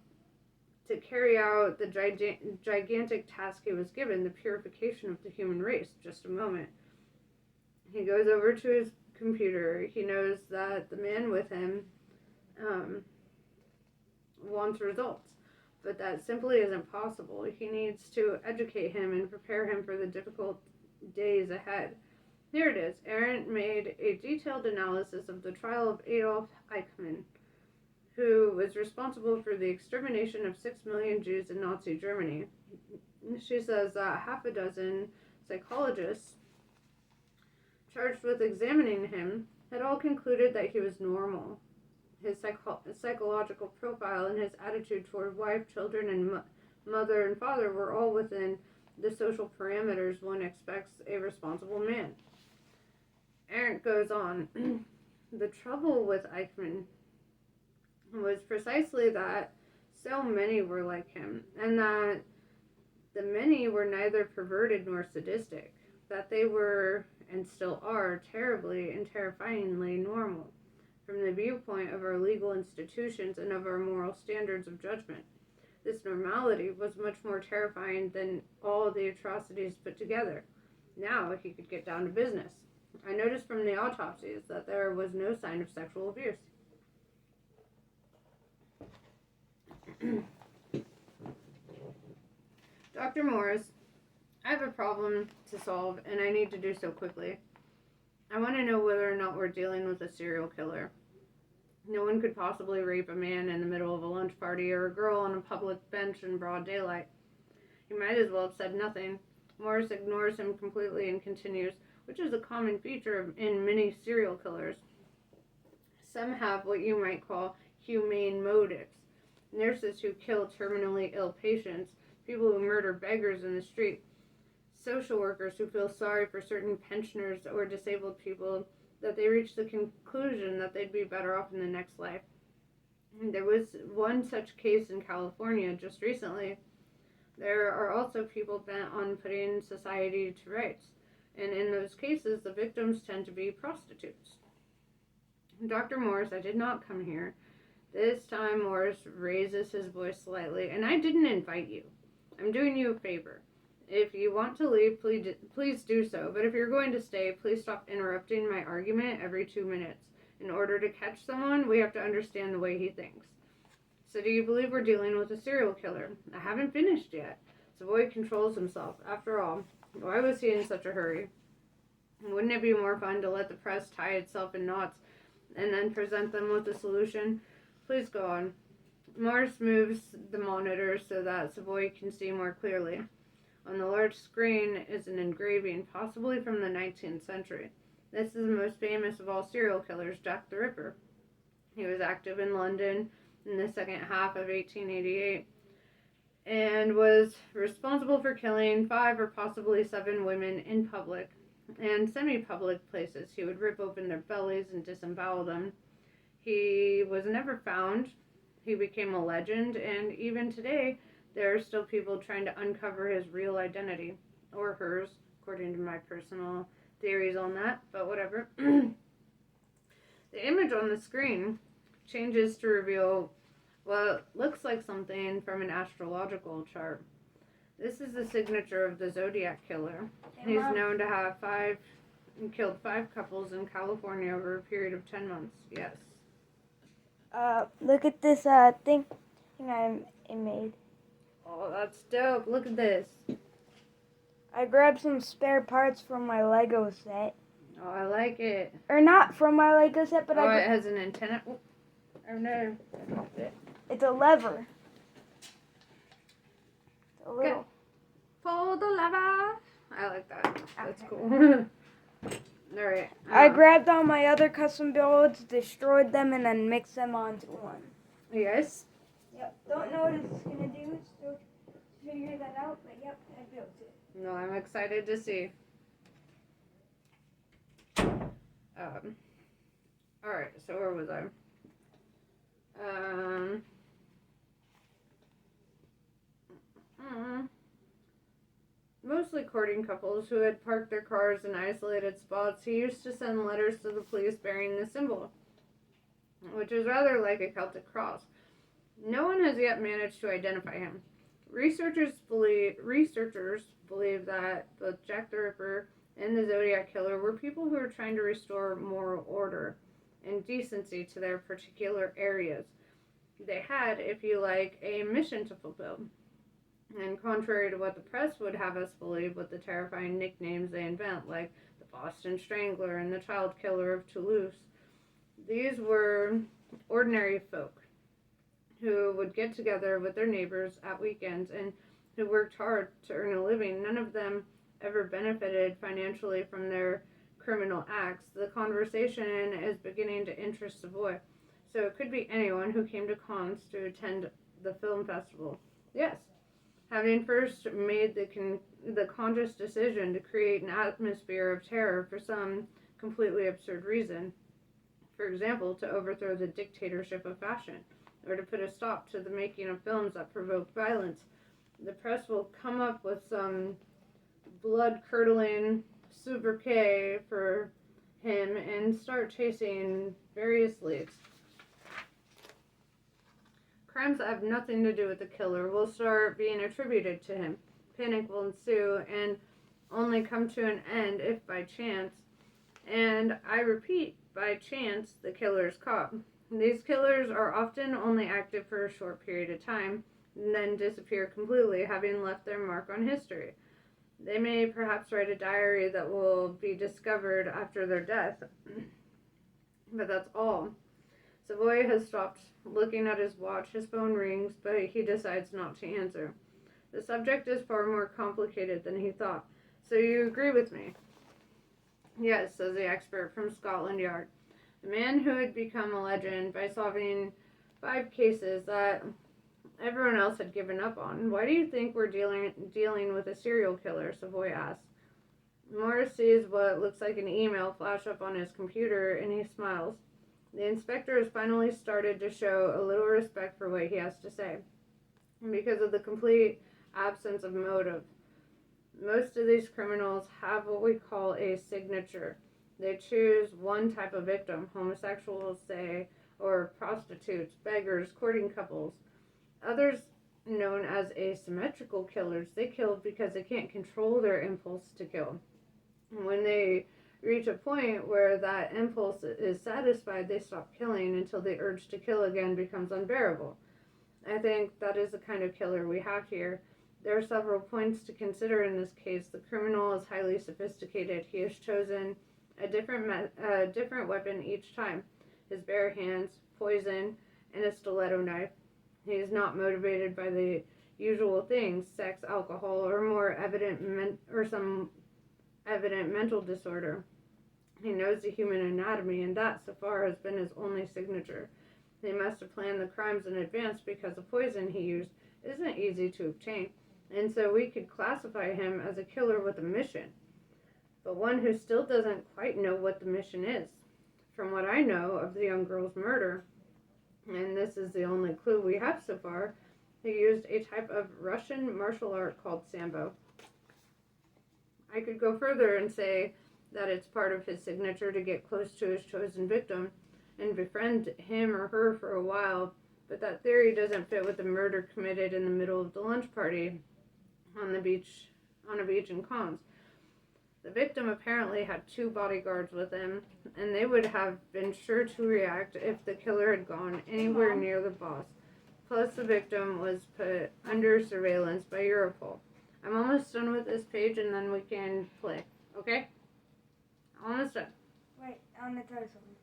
to carry out the gigantic task he was given, the purification of the human race. Just a moment. He goes over to his computer. He knows that the man with him wants results, but that simply isn't possible. He needs to educate him and prepare him for the difficult days ahead. Here it is. Arendt made a detailed analysis of the trial of Adolf Eichmann, who was responsible for the extermination of 6 million Jews in Nazi Germany. She says that half a dozen psychologists charged with examining him had all concluded that he was normal. His psychological profile and his attitude toward wife, children, and mother and father were all within the social parameters one expects a responsible man. Arendt goes on, the trouble with Eichmann was precisely that so many were like him, and that the many were neither perverted nor sadistic, that they were, and still are, terribly and terrifyingly normal, from the viewpoint of our legal institutions and of our moral standards of judgment. This normality was much more terrifying than all the atrocities put together. Now he could get down to business. I noticed from the autopsies that there was no sign of sexual abuse. Dr. Morris, I have a problem to solve, and I need to do so quickly. I want to know whether or not we're dealing with a serial killer. No one could possibly rape a man in the middle of a lunch party or a girl on a public bench in broad daylight. He might as well have said nothing. Morris ignores him completely and continues, which is a common feature in many serial killers. Some have what you might call humane motives. Nurses who kill terminally ill patients, people who murder beggars in the street, social workers who feel sorry for certain pensioners or disabled people, that they reach the conclusion that they'd be better off in the next life. There was one such case in California just recently. There are also people bent on putting society to rights, and in those cases, the victims tend to be prostitutes. Dr. Morris, I did not come here. This time, Morris raises his voice slightly, and I didn't invite you. I'm doing you a favor. If you want to leave, please do so. But if you're going to stay, please stop interrupting my argument every 2 minutes. In order to catch someone, we have to understand the way he thinks. So do you believe we're dealing with a serial killer? I haven't finished yet. Savoy controls himself. After all, why was he in such a hurry? Wouldn't it be more fun to let the press tie itself in knots and then present them with a solution? Please go on. Morris moves the monitor so that Savoy can see more clearly. On the large screen is an engraving, possibly from the 19th century. This is the most famous of all serial killers, Jack the Ripper. He was active in London in the second half of 1888 and was responsible for killing 5 or possibly 7 women in public and semi-public places. He would rip open their bellies and disembowel them. He was never found. He became a legend, and even today, there are still people trying to uncover his real identity, or hers, according to my personal theories on that, but whatever. The image on the screen changes to reveal what looks like something from an astrological chart. This is the signature of the Zodiac Killer. He's known to have killed 5 couples in California over a period of 10 months. Yes. Look at this thing I made. Oh, that's dope. Look at this. I grabbed some spare parts from my Lego set. Oh, I like it. Or not from my Lego set, but it has an antenna. Oh, no. It's a lever. A little. Pull the lever. I like that. That's cool. Alright. I grabbed all my other custom builds, destroyed them, and then mixed them onto one. Yes. Yep. Don't know what it's going to do. Still figure that out, but yep, I built it. No, I'm excited to see. Alright, so where was I? Mostly courting couples who had parked their cars in isolated spots, he used to send letters to the police bearing the symbol, which is rather like a Celtic cross. No one has yet managed to identify him. Researchers believe that both Jack the Ripper and the Zodiac Killer were people who were trying to restore moral order and decency to their particular areas. They had, if you like, a mission to fulfill. And contrary to what the press would have us believe with the terrifying nicknames they invent, like the Boston Strangler and the Child Killer of Toulouse, these were ordinary folk who would get together with their neighbors at weekends and who worked hard to earn a living. None of them ever benefited financially from their criminal acts. The conversation is beginning to interest Savoy, so it could be anyone who came to Cannes to attend the film festival. Yes, having first made the conscious decision to create an atmosphere of terror for some completely absurd reason. For example, to overthrow the dictatorship of fashion, or to put a stop to the making of films that provoke violence. The press will come up with some blood-curdling sobriquet for him and start chasing various leads. Crimes that have nothing to do with the killer will start being attributed to him. Panic will ensue and only come to an end if by chance, and I repeat, by chance, the killer is caught. These killers are often only active for a short period of time and then disappear completely, having left their mark on history. They may perhaps write a diary that will be discovered after their death, but that's all. Savoy has stopped looking at his watch. His phone rings, but he decides not to answer. The subject is far more complicated than he thought. So you agree with me? Yes, says the expert from Scotland Yard. The man who had become a legend by solving 5 cases that everyone else had given up on. Why do you think we're dealing with a serial killer? Savoy asks. Morris sees what looks like an email flash up on his computer, and he smiles. The inspector has finally started to show a little respect for what he has to say, because of the complete absence of motive. Most of these criminals have what we call a signature. They choose one type of victim, homosexuals, say, or prostitutes, beggars, courting couples. Others, known as asymmetrical killers, they kill because they can't control their impulse to kill. When they reach a point where that impulse is satisfied, they stop killing until the urge to kill again becomes unbearable. I think that is the kind of killer we have here. There are several points to consider in this case. The criminal is highly sophisticated. He has chosen a different weapon each time. His bare hands, poison, and a stiletto knife. He is not motivated by the usual things, sex, alcohol, or more some evident mental disorder. He knows the human anatomy, and that, so far, has been his only signature. He must have planned the crimes in advance because the poison he used isn't easy to obtain, and so we could classify him as a killer with a mission, but one who still doesn't quite know what the mission is. From what I know of the young girl's murder, and this is the only clue we have so far, he used a type of Russian martial art called Sambo. I could go further and say that it's part of his signature to get close to his chosen victim and befriend him or her for a while, but that theory doesn't fit with the murder committed in the middle of the lunch party on a beach in Cannes. The victim apparently had 2 bodyguards with him, and they would have been sure to react if the killer had gone anywhere near the boss. Plus, the victim was put under surveillance by Europol. I'm almost done with this page, and then we can play. Okay? Almost done. Wait, I want to tell you something.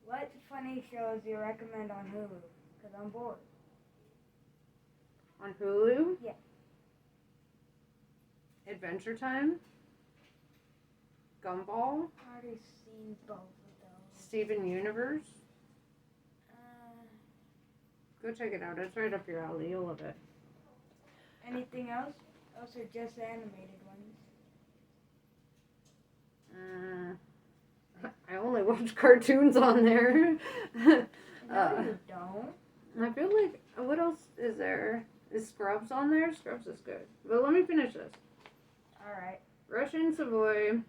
What funny shows do you recommend on Hulu? Because I'm bored. On Hulu? Yeah. Adventure Time? Gumball? I've already seen both of those. Steven Universe? Go check it out. It's right up your alley. You'll love it. Anything else? Those are just animated ones. I only watch cartoons on there. No, you don't. I feel like, what else is there? Is Scrubs on there? Scrubs is good. But let me finish this. Alright. Russian Savoy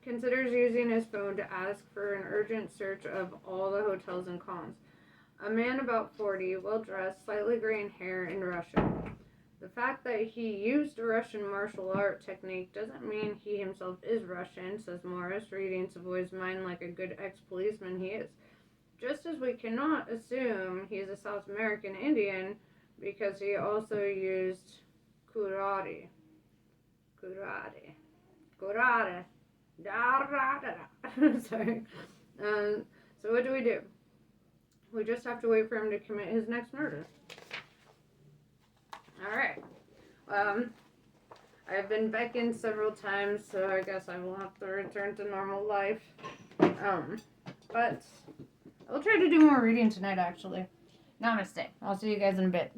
considers using his phone to ask for an urgent search of all the hotels in Cannes. A man about 40, well-dressed, slightly graying hair, in Russian. The fact that he used a Russian martial art technique doesn't mean he himself is Russian, says Morris, reading Savoy's mind like a good ex-policeman he is. Just as we cannot assume he's a South American Indian because he also used karate. Sorry. So what do? We just have to wait for him to commit his next murder. Alright. I've been beckoned several times, so I guess I will have to return to normal life. But I'll try to do more reading tonight, actually. Namaste. I'll see you guys in a bit.